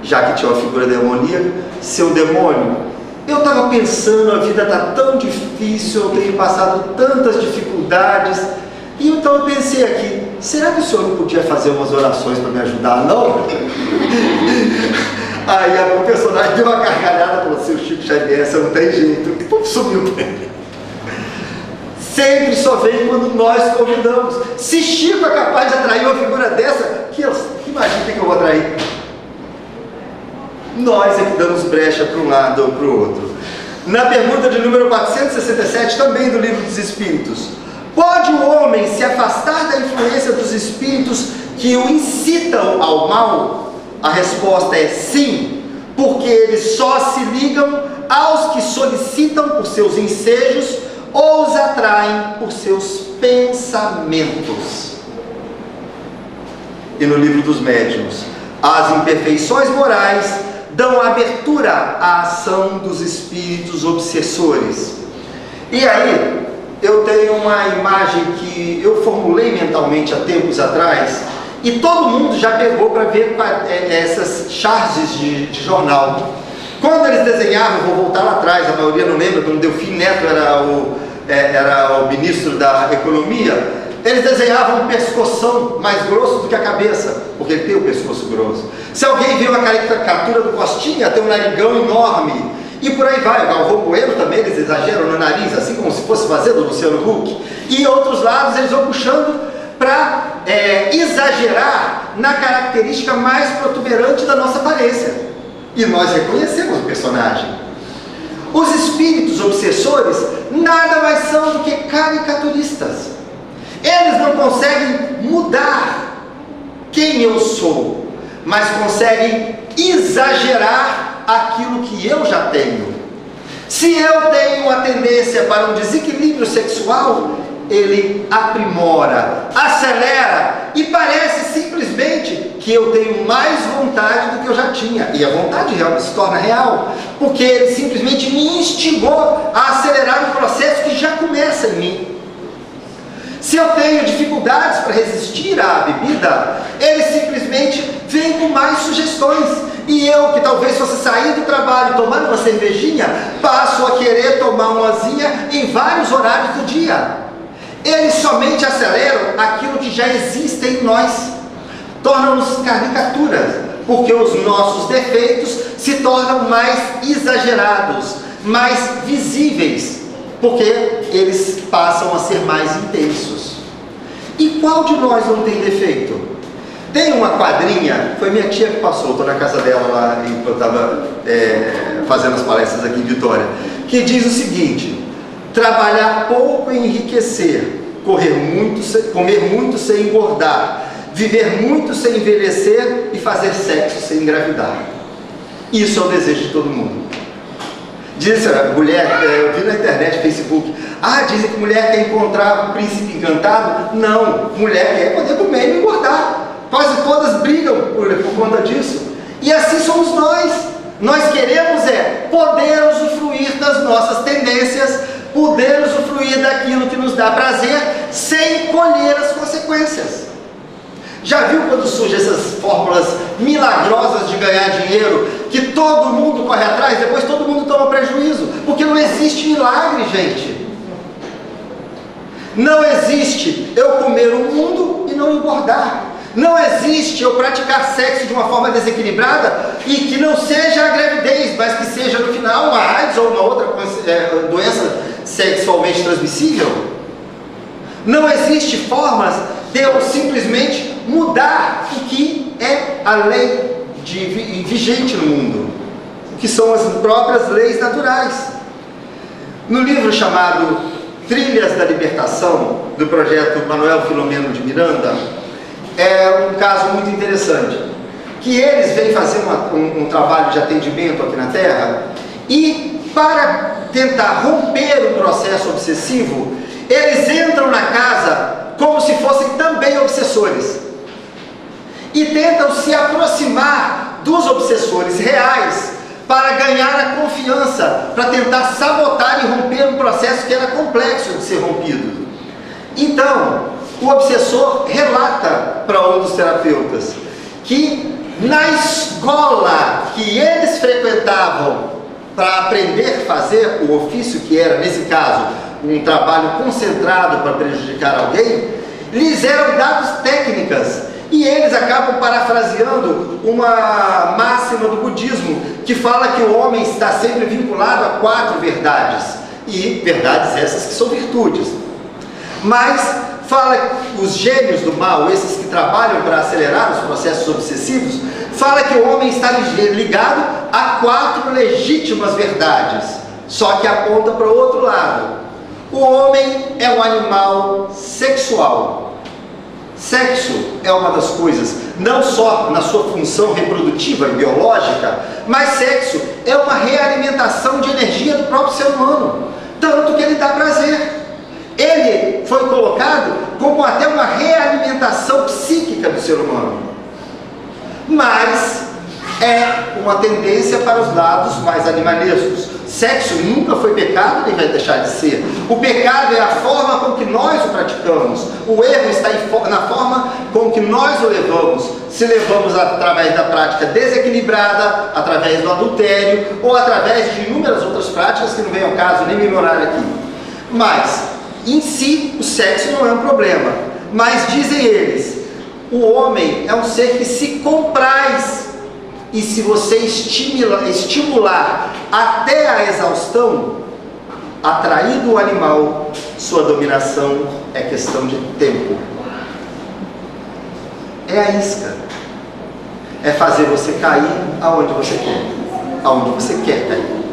já que tinha uma figura demoníaca, seu demônio, eu estava pensando, a vida está tão difícil, eu tenho passado tantas dificuldades, e então eu pensei aqui, será que o senhor não podia fazer umas orações para me ajudar, não? Aí o personagem deu uma gargalhada e falou: seu Chico Xavier, você não tem jeito, e pum, sumiu. Sempre só vem quando nós convidamos. Se Chico é capaz de atrair uma figura dessa, imagina que eu vou atrair. Nós é que damos brecha para um lado ou para o outro. Na pergunta de número 467, também do Livro dos Espíritos: pode o homem se afastar da influência dos espíritos que o incitam ao mal? A resposta é sim, porque eles só se ligam aos que solicitam por seus ensejos ou os atraem por seus pensamentos. E no Livro dos Médiuns: as imperfeições morais dão abertura à ação dos espíritos obsessores. E aí, eu tenho uma imagem que eu formulei mentalmente há tempos atrás, e todo mundo já pegou para ver essas charges de jornal. Quando eles desenhavam, vou voltar lá atrás, a maioria não lembra, quando Delfim Neto era o ministro da Economia, eles desenhavam um pescoção mais grosso do que a cabeça, porque ele tem o pescoço grosso. Se alguém viu a caricatura do Costinha, tem um narigão enorme, e por aí vai. O Galvão Bueno também, eles exageram no nariz, assim como se fosse fazer do Luciano Huck, e outros lados eles vão puxando para exagerar na característica mais protuberante da nossa aparência, e nós reconhecemos o personagem. Os espíritos obsessores nada mais são do que caricaturistas. Eles não conseguem mudar quem eu sou, mas conseguem exagerar aquilo que eu já tenho. Se eu tenho a tendência para um desequilíbrio sexual, ele aprimora, acelera, e parece simplesmente que eu tenho mais vontade do que eu já tinha, e a vontade real se torna real, porque ele simplesmente me instigou a acelerar um processo que já começa em mim. Se eu tenho dificuldades para resistir à bebida, ele simplesmente vem com mais sugestões, e eu, que talvez fosse sair do trabalho e tomar uma cervejinha, passo a querer tomar umazinha em vários horários do dia. Eles somente aceleram aquilo que já existe em nós, tornam-nos caricaturas, porque os nossos defeitos se tornam mais exagerados, mais visíveis, porque eles passam a ser mais intensos. E qual de nós não tem defeito? Tem uma quadrinha, foi minha tia que passou, estou na casa dela lá, enquanto eu estava fazendo as palestras aqui em Vitória, que diz o seguinte: trabalhar pouco e enriquecer, comer muito sem engordar, viver muito sem envelhecer e fazer sexo sem engravidar. Isso é o desejo de todo mundo. Diz a mulher, eu vi na internet, Facebook, dizem que mulher quer encontrar um príncipe encantado. Não, mulher quer poder comer e engordar. Quase todas brigam por conta disso. E assim somos nós. Nós queremos poder usufruir das nossas tendências, poder usufruir daquilo que nos dá prazer, sem colher as consequências. Já viu quando surgem essas fórmulas milagrosas de ganhar dinheiro, que todo mundo corre atrás, depois todo mundo toma prejuízo, porque não existe milagre, gente. Não existe eu comer o mundo e não engordar. Não existe eu praticar sexo de uma forma desequilibrada e que não seja a gravidez, mas que seja no final uma AIDS ou uma outra doença sexualmente transmissível. Não existe formas de eu simplesmente mudar o que é a lei vigente no mundo, o que são as próprias leis naturais. No livro chamado Trilhas da Libertação, do projeto Manuel Filomeno de Miranda, é um caso muito interessante, que eles vêm fazer um trabalho de atendimento aqui na Terra, e para tentar romper o processo obsessivo, eles entram na casa como se fossem também obsessores, e tentam se aproximar dos obsessores reais, para ganhar a confiança, para tentar sabotar e romper um processo que era complexo de ser rompido. Então, o obsessor relata para um dos terapeutas que na escola que eles frequentavam para aprender a fazer o ofício, que era, nesse caso, um trabalho concentrado para prejudicar alguém, lhes eram dadas técnicas. E eles acabam parafraseando uma máxima do budismo, que fala que o homem está sempre vinculado a 4 verdades, e verdades essas que são virtudes. Mas fala os gênios do mal, esses que trabalham para acelerar os processos obsessivos, fala que o homem está ligado a 4 legítimas verdades, só que aponta para o outro lado. O homem é um animal sexual. Sexo é uma das coisas, não só na sua função reprodutiva e biológica, mas sexo é uma realimentação de energia do próprio ser humano, tanto que ele dá prazer. Ele foi colocado como até uma realimentação psíquica do ser humano, mas é uma tendência para os lados mais animalescos. Sexo nunca foi pecado, nem vai deixar de ser. O pecado é a forma com que nós o praticamos. O erro está na forma com que nós o levamos. Se levamos através da prática desequilibrada, através do adultério, ou através de inúmeras outras práticas que não vem ao caso nem memorar aqui. Mas, em si, o sexo não é um problema. Mas, dizem eles, o homem é um ser que se compraz. E se você estimular até a exaustão, atrair do animal, sua dominação é questão de tempo. É a isca. É fazer você cair aonde você quer. Aonde você quer cair.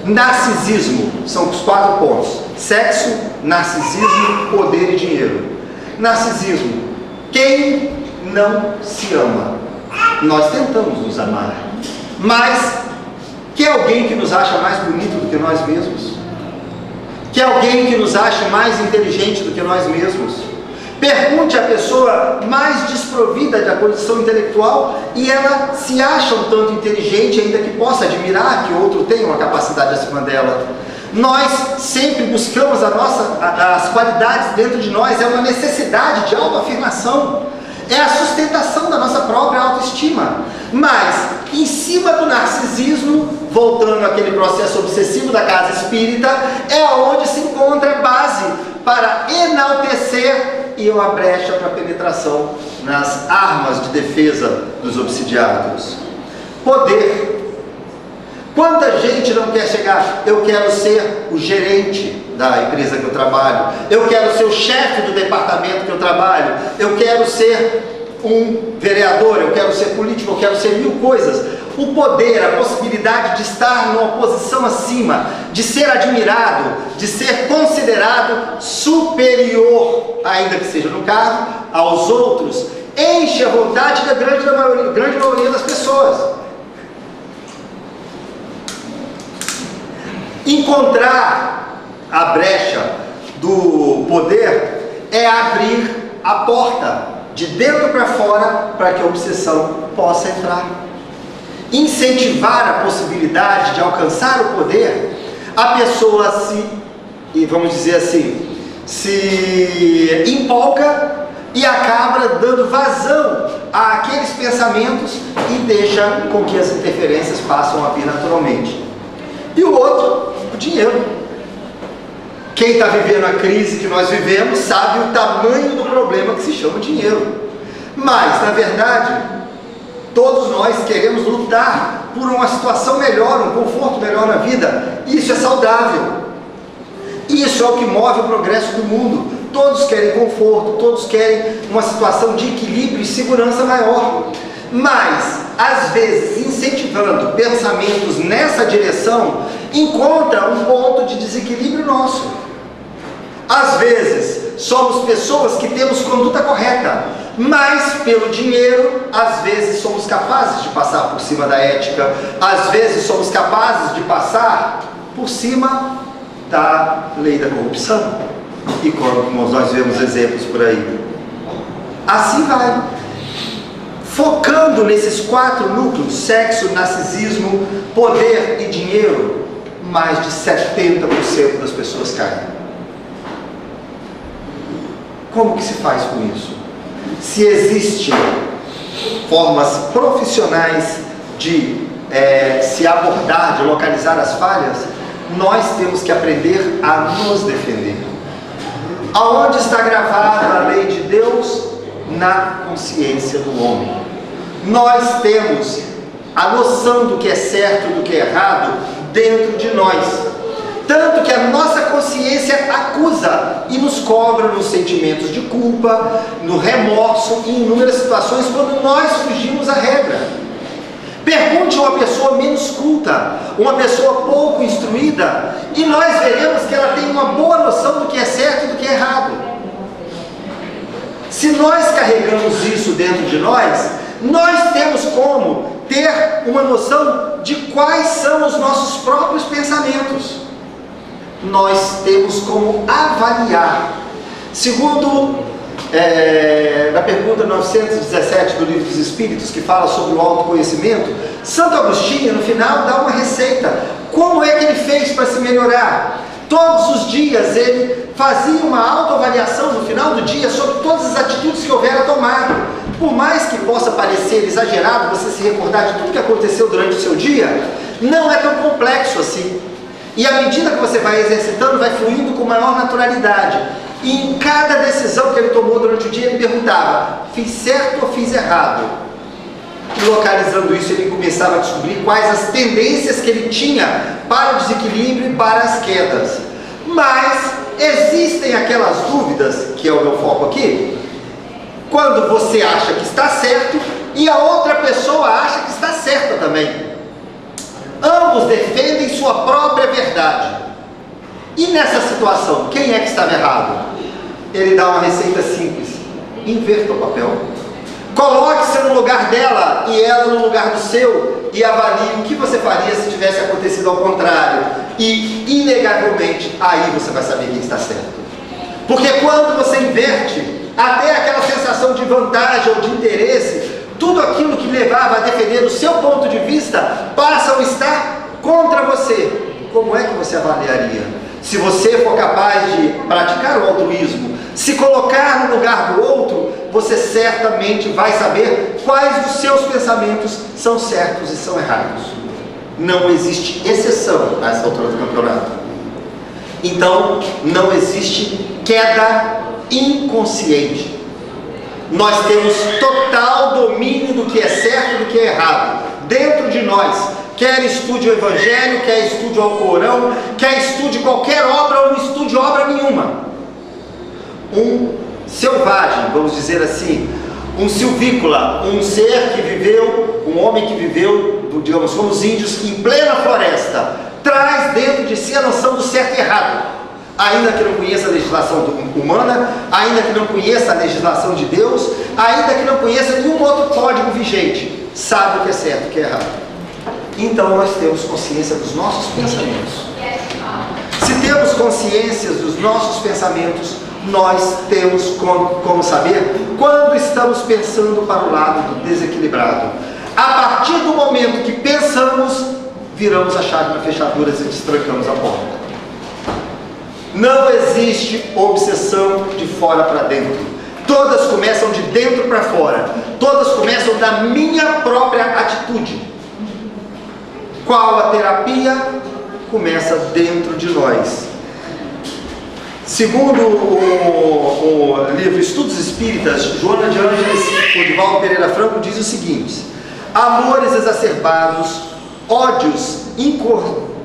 Narcisismo, são os 4 pontos. Sexo, narcisismo, poder e dinheiro. Narcisismo. Quem não se ama? Nós tentamos nos amar, mas quer alguém que nos acha mais bonito do que nós mesmos? Quer alguém que nos ache mais inteligente do que nós mesmos? Pergunte à pessoa mais desprovida da condição intelectual e ela se acha um tanto inteligente, ainda que possa admirar que outro tenha uma capacidade acima dela. Nós sempre buscamos as qualidades dentro de nós, é uma necessidade de autoafirmação. É a sustentação da nossa própria autoestima. Mas, em cima do narcisismo, voltando àquele processo obsessivo da casa espírita, é onde se encontra a base para enaltecer e uma brecha para a penetração nas armas de defesa dos obsidiados. Poder. Quanta gente não quer chegar? Eu quero ser o gerente da empresa que eu trabalho, eu quero ser o chefe do departamento que eu trabalho, eu quero ser um vereador, eu quero ser político, eu quero ser 1000 coisas. O poder, a possibilidade de estar numa posição acima, de ser admirado, de ser considerado superior, ainda que seja no cargo, aos outros, enche a vontade da grande maioria das pessoas. Encontrar a brecha do poder é abrir a porta de dentro para fora para que a obsessão possa entrar. Incentivar a possibilidade de alcançar o poder, a pessoa vamos dizer assim, se empolga e acaba dando vazão àqueles pensamentos e deixa com que as interferências passem a vir naturalmente. E o outro, o dinheiro. Quem está vivendo a crise que nós vivemos sabe o tamanho do problema que se chama dinheiro. Mas, na verdade, todos nós queremos lutar por uma situação melhor, um conforto melhor na vida. Isso é saudável. Isso é o que move o progresso do mundo. Todos querem conforto, todos querem uma situação de equilíbrio e segurança maior. Mas, às vezes, incentivando pensamentos nessa direção, encontra um ponto de desequilíbrio nosso. Às vezes, somos pessoas que temos conduta correta, mas pelo dinheiro, às vezes somos capazes de passar por cima da ética, às vezes somos capazes de passar por cima da lei da corrupção. E como nós vemos exemplos por aí. Assim vai. Focando nesses 4 núcleos, sexo, narcisismo, poder e dinheiro, mais de 70% das pessoas caem. Como que se faz com isso? Se existem formas profissionais de se abordar, de localizar as falhas, nós temos que aprender a nos defender. Aonde está gravada a lei de Deus? Na consciência do homem. Nós temos a noção do que é certo e do que é errado dentro de nós. Tanto que a nossa consciência acusa e nos cobra nos sentimentos de culpa, no remorso e em inúmeras situações quando nós fugimos à regra. Pergunte a uma pessoa menos culta, uma pessoa pouco instruída, e nós veremos que ela tem uma boa noção do que é certo e do que é errado. Se nós carregamos isso dentro de nós temos como ter uma noção de quais são os nossos próprios pensamentos. Nós temos como avaliar. Segundo na pergunta 917 do Livro dos Espíritos, que fala sobre o autoconhecimento, Santo Agostinho no final dá uma receita. Como é que ele fez para se melhorar? Todos os dias ele fazia uma autoavaliação no final do dia sobre todas as atitudes que houver a tomar. Por mais que possa parecer exagerado você se recordar de tudo que aconteceu durante o seu dia, não é tão complexo assim. E à medida que você vai exercitando, vai fluindo com maior naturalidade. E em cada decisão que ele tomou durante o dia, ele perguntava: fiz certo ou fiz errado? E localizando isso, ele começava a descobrir quais as tendências que ele tinha para o desequilíbrio e para as quedas. Mas existem aquelas dúvidas, que é o meu foco aqui, quando você acha que está certo e a outra pessoa acha que está certa também. Ambos defendem sua própria verdade. E nessa situação, quem é que estava errado? Ele dá uma receita simples: inverta o papel. Coloque-se no lugar dela e ela no lugar do seu, e avalie o que você faria se tivesse acontecido ao contrário. E, inegavelmente, aí você vai saber quem está certo. Porque quando você inverte, até aquela sensação de vantagem ou de interesse, tudo aquilo que levava a defender o seu ponto de vista, passa a estar contra você. Como é que você avaliaria? Se você for capaz de praticar o altruísmo, se colocar no lugar do outro, você certamente vai saber quais dos seus pensamentos são certos e são errados. Não existe exceção a essa altura do campeonato. Então, não existe queda inconsciente. Nós temos total domínio do que é certo e do que é errado dentro de nós. Quer estude o Evangelho, quer estude o Alcorão, quer estude qualquer obra ou não estude obra nenhuma. Um selvagem, vamos dizer assim, um silvícola, um ser que viveu, um homem que viveu, digamos, como os índios, em plena floresta, traz dentro de si a noção do certo e errado. Ainda que não conheça a legislação humana, ainda que não conheça a legislação de Deus, ainda que não conheça nenhum outro código vigente, sabe o que é certo e o que é errado. Então nós temos consciência dos nossos pensamentos. Se temos consciência dos nossos pensamentos, nós temos como saber quando estamos pensando para o lado do desequilibrado. A partir do momento que pensamos, viramos a chave na fechadura e destrancamos a porta. Não existe obsessão de fora para dentro. Todas começam de dentro para fora. Todas começam da minha própria atitude. Qual a terapia? Começa dentro de nós. Segundo o livro Estudos Espíritas, Joana de Ângeles, Divaldo Pereira Franco diz o seguinte: amores exacerbados, ódios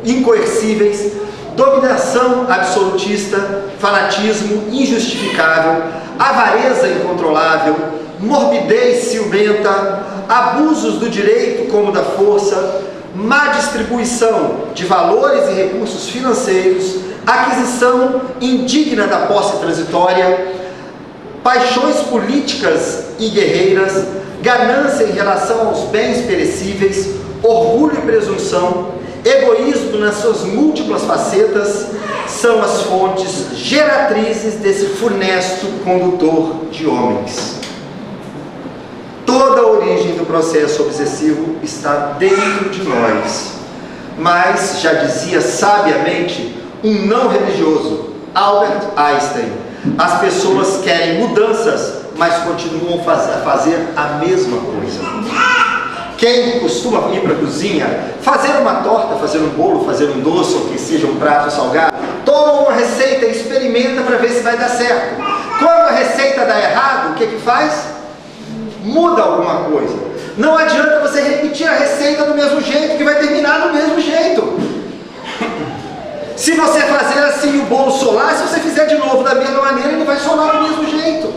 incoercíveis, dominação absolutista, fanatismo injustificável, avareza incontrolável, morbidez ciumenta, abusos do direito como da força, má distribuição de valores e recursos financeiros, aquisição indigna da posse transitória, paixões políticas e guerreiras, ganância em relação aos bens perecíveis, orgulho e presunção, egoísmo nas suas múltiplas facetas, são as fontes geratrizes desse funesto condutor de homens. Toda a origem do processo obsessivo está dentro de nós. Mas, já dizia sabiamente um não religioso, Albert Einstein, as pessoas querem mudanças, mas continuam a fazer a mesma coisa. Quem costuma ir para a cozinha, fazer uma torta, fazer um bolo, fazer um doce, ou que seja um prato salgado, toma uma receita e experimenta para ver se vai dar certo. Quando a receita dá errado, o que faz? Muda alguma coisa. Não adianta você repetir a receita do mesmo jeito, que vai terminar do mesmo jeito. Se você fazer assim o bolo solar, se você fizer de novo da mesma maneira, ele vai solar do mesmo jeito.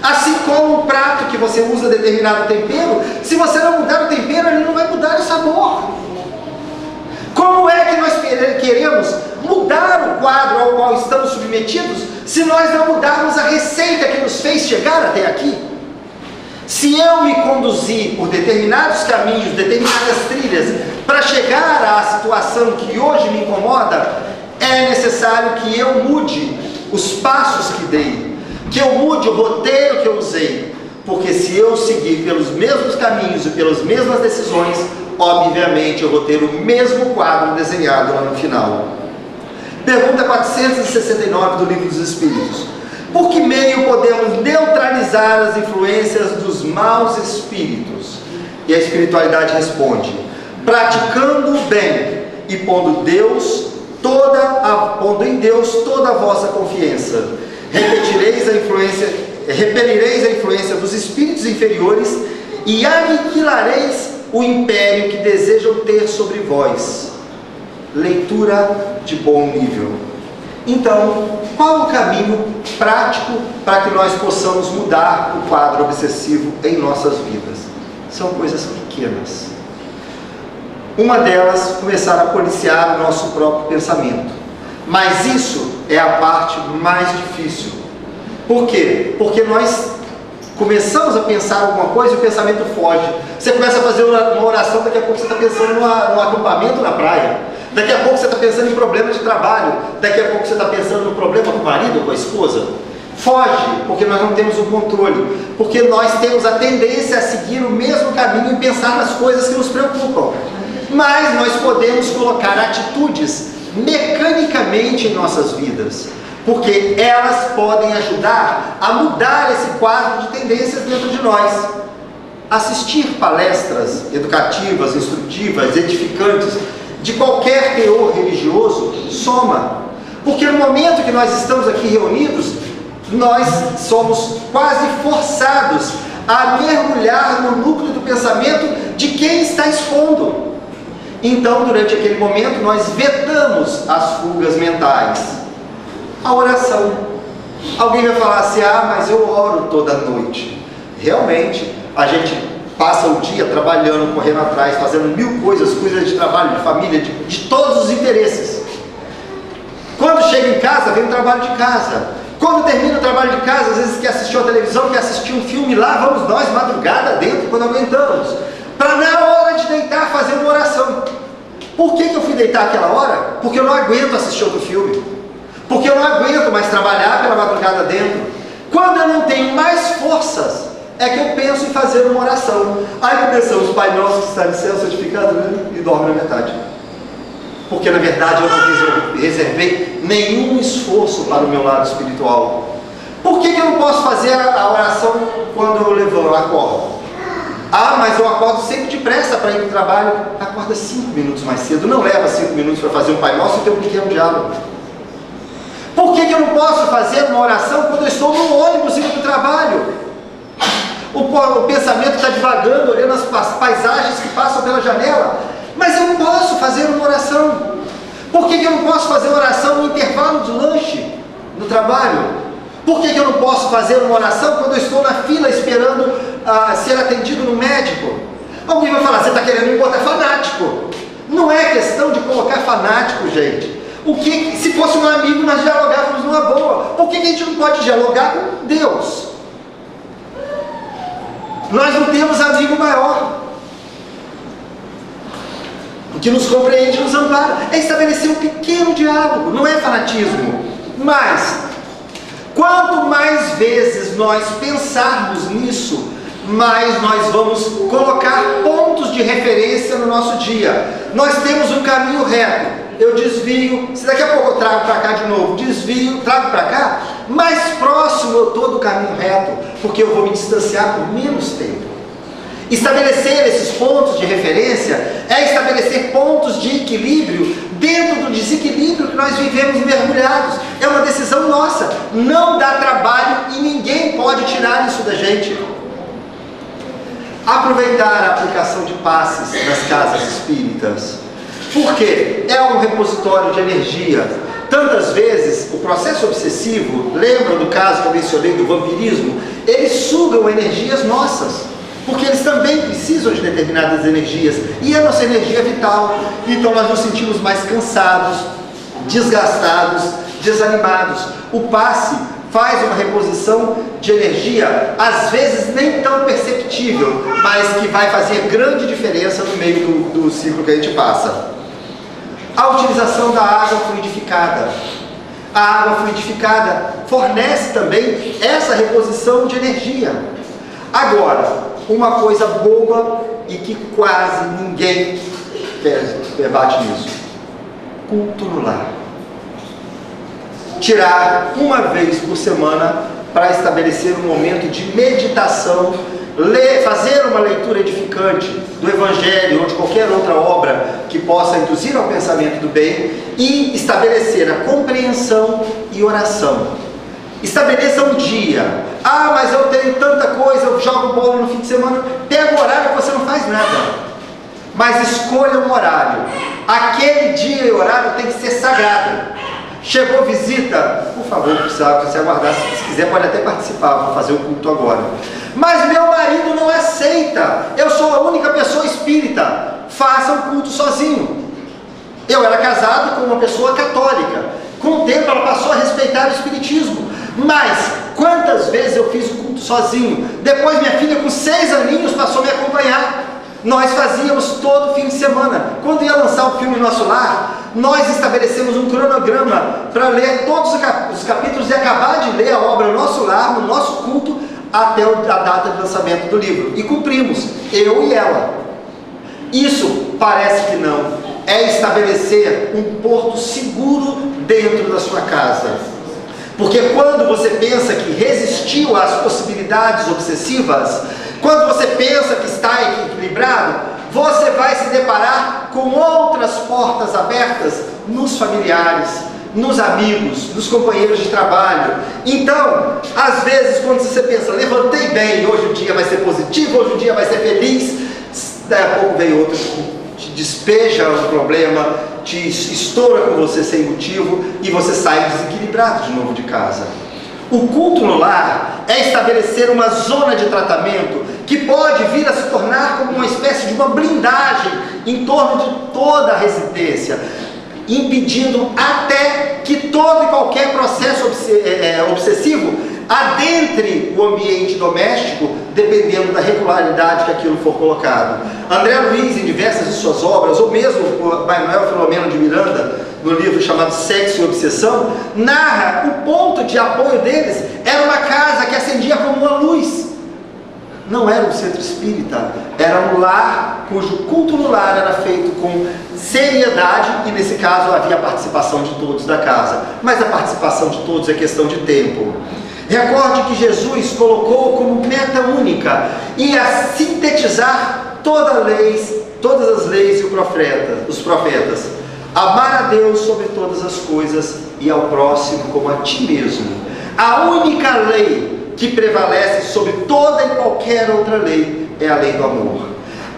Assim como um prato que você usa determinado tempero, se você não mudar o tempero, ele não vai mudar o sabor. Como é que nós queremos mudar o quadro ao qual estamos submetidos, se nós não mudarmos a receita que nos fez chegar até aqui? Se eu me conduzir por determinados caminhos, determinadas trilhas, para chegar à situação que hoje me incomoda, é necessário que eu mude os passos que dei, que eu mude o roteiro que eu usei, porque se eu seguir pelos mesmos caminhos e pelas mesmas decisões, obviamente eu vou ter o mesmo quadro desenhado lá no final. Pergunta 469 do Livro dos Espíritos: por que meio podemos neutralizar as influências dos maus espíritos? E a espiritualidade responde: praticando o bem e pondo em Deus toda a vossa confiança. Repelireis a influência dos espíritos inferiores e aniquilareis o império que desejam ter sobre vós. Leitura de bom nível. Então, qual o caminho prático para que nós possamos mudar o quadro obsessivo em nossas vidas? São coisas pequenas. Uma delas, começar a policiar o nosso próprio pensamento. Mas isso é a parte mais difícil. Por quê? Porque nós começamos a pensar alguma coisa e o pensamento foge. Você começa a fazer uma oração, daqui a pouco você está pensando no acampamento na praia. Daqui a pouco você está pensando em problema de trabalho. Daqui a pouco você está pensando no problema com o marido ou com a esposa. Foge, porque nós não temos o controle. Porque nós temos a tendência a seguir o mesmo caminho e pensar nas coisas que nos preocupam. Mas nós podemos colocar atitudes mecanicamente em nossas vidas, porque elas podem ajudar a mudar esse quadro de tendências dentro de nós. Assistir palestras educativas, instrutivas, edificantes, de qualquer teor religioso, soma. Porque no momento que nós estamos aqui reunidos, nós somos quase forçados a mergulhar no núcleo do pensamento de quem está expondo. Então, durante aquele momento, nós vetamos as fugas mentais. A oração. Alguém vai falar assim: ah, mas eu oro toda noite. Realmente, a gente passa o dia trabalhando, correndo atrás, fazendo mil coisas, coisas de trabalho, de família, de todos os interesses. Quando chega em casa, vem o trabalho de casa. Quando termina o trabalho de casa, às vezes quer assistir a televisão, quer assistir um filme, lá vamos nós, madrugada dentro, quando aguentamos, para na hora de deitar fazer uma oração. Por que eu fui deitar aquela hora? Porque eu não aguento assistir outro filme. Porque eu não aguento mais trabalhar pela madrugada dentro. Quando eu não tenho mais forças, é que eu penso em fazer uma oração. Aí pensamos: Pai nosso que está no céu, santificado, e dorme na metade. Porque na verdade eu não reservei nenhum esforço para o meu lado espiritual. Por que eu não posso fazer a oração quando eu acordo? Ah, mas eu acordo sempre depressa para ir para o trabalho. Acorda 5 minutos mais cedo. Não leva 5 minutos para fazer um Pai Nosso e ter um pequeno diálogo. Por que eu não posso fazer uma oração quando eu estou no ônibus indo para o trabalho? O pensamento está divagando, olhando as paisagens que passam pela janela. Mas eu posso fazer uma oração. Por que eu não posso fazer uma oração no intervalo do lanche no trabalho? Por que eu não posso fazer uma oração quando eu estou na fila esperando ser atendido no médico? Alguém vai falar, você está querendo me botar fanático. Não é questão de colocar fanático, gente. Se fosse um amigo, nós dialogávamos numa boa. Por que a gente não pode dialogar com Deus? Nós não temos amigo maior que nos compreende e nos ampara. É estabelecer um pequeno diálogo, não é fanatismo. Mas, quanto mais vezes nós pensarmos nisso, mais nós vamos colocar pontos de referência no nosso dia. Nós temos um caminho reto. Eu desvio, se daqui a pouco eu trago para cá de novo, desvio, trago para cá, mais próximo eu estou do caminho reto, porque eu vou me distanciar por menos tempo. Estabelecer esses pontos de referência é estabelecer pontos de equilíbrio dentro do desequilíbrio que nós vivemos mergulhados. É uma decisão nossa, não dá trabalho e ninguém pode tirar isso da gente. Aproveitar a aplicação de passes nas casas espíritas. Por quê? É um repositório de energia. Tantas vezes, o processo obsessivo, lembra do caso que eu mencionei do vampirismo? Eles sugam energias nossas, porque eles também precisam de determinadas energias, e a nossa energia é vital. Então nós nos sentimos mais cansados, desgastados, desanimados. O passe faz uma reposição de energia, às vezes nem tão perceptível, mas que vai fazer grande diferença no meio do ciclo que a gente passa. A utilização da água fluidificada. A água fluidificada fornece também essa reposição de energia. Agora, uma coisa boba e que quase ninguém debate nisso: culto no lar. Tirar uma vez por semana para estabelecer um momento de meditação, fazer uma leitura edificante do Evangelho ou de qualquer outra obra que possa induzir ao pensamento do bem e estabelecer a compreensão e oração. Estabeleça um dia. Ah, mas eu tenho tanta coisa, eu jogo bola no fim de semana. Pega o horário que você não faz nada, mas escolha um horário. Aquele dia e horário tem que ser sagrado. Chegou visita, por favor, precisa você aguardar. Se quiser pode até participar, vou fazer o culto agora. Mas meu marido não aceita, eu sou a única pessoa espírita. Faça o culto sozinho. Eu era casado com uma pessoa católica. Com o tempo ela passou a respeitar o espiritismo. Mas quantas vezes eu fiz o culto sozinho? Depois minha filha com 6 aninhos passou a me acompanhar. Nós fazíamos todo fim de semana. Quando ia lançar o filme Nosso Lar, nós estabelecemos um cronograma para ler todos os capítulos e acabar de ler a obra Nosso Lar, no nosso culto, até a data de lançamento do livro. E cumprimos, eu e ela. Isso parece que não. É estabelecer um porto seguro dentro da sua casa. Porque quando você pensa que resistiu às possibilidades obsessivas, quando você pensa que está equilibrado, você vai se deparar com outras portas abertas nos familiares, nos amigos, nos companheiros de trabalho. Então, às vezes, quando você pensa, levantei bem, hoje o dia vai ser positivo, hoje o dia vai ser feliz, daí a pouco vem outro que te despeja o problema, te estoura com você sem motivo e você sai desequilibrado de novo de casa. O culto no lar é estabelecer uma zona de tratamento que pode vir a se tornar como uma espécie de uma blindagem em torno de toda a residência, impedindo até que todo e qualquer processo obsessivo adentre o ambiente doméstico, dependendo da regularidade que aquilo for colocado. André Luiz, em diversas de suas obras, ou mesmo o Manuel Filomeno de Miranda, no livro chamado Sexo e Obsessão, narra o ponto de apoio deles era uma casa que acendia como uma luz. Não era um centro espírita, era um lar cujo culto no lar era feito com seriedade e nesse caso havia a participação de todos da casa. Mas a participação de todos é questão de tempo. Recorde que Jesus colocou como meta única e a sintetizar todas as leis e os profetas. Amar a Deus sobre todas as coisas e ao próximo como a ti mesmo. A única lei que prevalece sobre toda e qualquer outra lei é a lei do amor.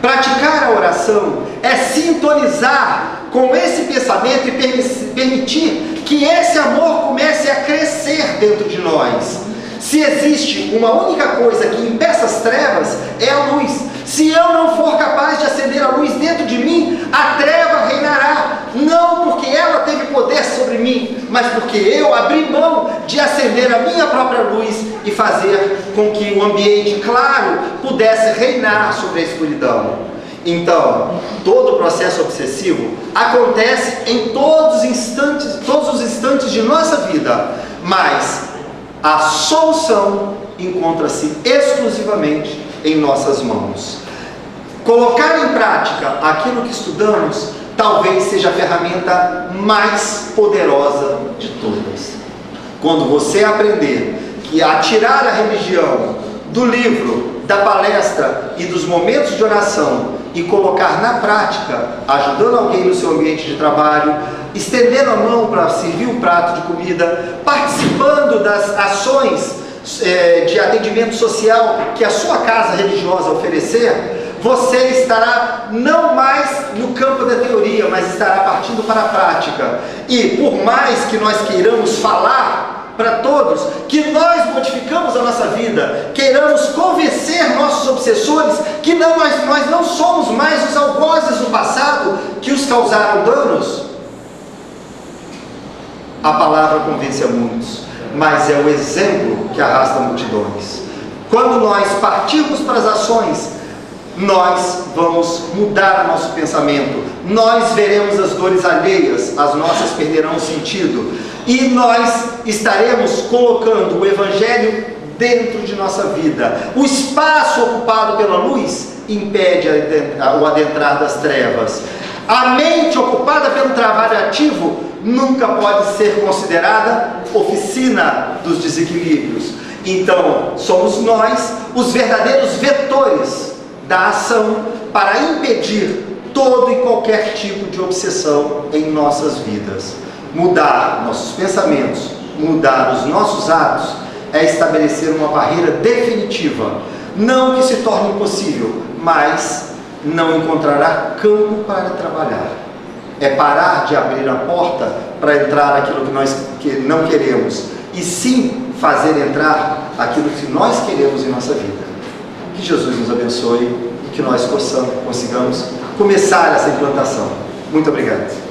Praticar a oração é sintonizar com esse pensamento e permitir que esse amor comece a crescer dentro de nós. Se existe uma única coisa que impeça as trevas, é a luz. Se eu não for capaz de acender a luz dentro de mim, a treva reinará. Não porque ela teve poder sobre mim, mas porque eu abri mão de acender a minha própria luz e fazer com que o ambiente claro pudesse reinar sobre a escuridão. Então, todo o processo obsessivo acontece em todos os instantes de nossa vida, mas a solução encontra-se exclusivamente em nossas mãos. Colocar em prática aquilo que estudamos talvez seja a ferramenta mais poderosa de todas. Quando você aprender que a tirar a religião do livro, da palestra e dos momentos de oração e colocar na prática, ajudando alguém no seu ambiente de trabalho, estendendo a mão para servir um prato de comida, participando das ações de atendimento social que a sua casa religiosa oferecer, você estará não mais no campo da teoria, mas estará partindo para a prática. E por mais que nós queiramos falar para todos que nós modificamos a nossa vida, queiramos convencer nossos obsessores que nós não somos mais os algozes do passado que os causaram danos, a palavra convence a muitos, mas é o exemplo que arrasta multidões. Quando nós partirmos para as ações, nós vamos mudar o nosso pensamento, nós veremos as dores alheias, as nossas perderão o sentido, e nós estaremos colocando o Evangelho dentro de nossa vida. O espaço ocupado pela luz impede o adentrar das trevas. A mente ocupada pelo trabalho ativo nunca pode ser considerada oficina dos desequilíbrios. Então, somos nós os verdadeiros vetores da ação para impedir todo e qualquer tipo de obsessão em nossas vidas. Mudar nossos pensamentos, mudar os nossos atos, é estabelecer uma barreira definitiva. Não que se torne impossível, mas não encontrará campo para trabalhar. É parar de abrir a porta para entrar aquilo que nós não queremos, e sim fazer entrar aquilo que nós queremos em nossa vida. Que Jesus nos abençoe e que nós consigamos começar essa implantação. Muito obrigado.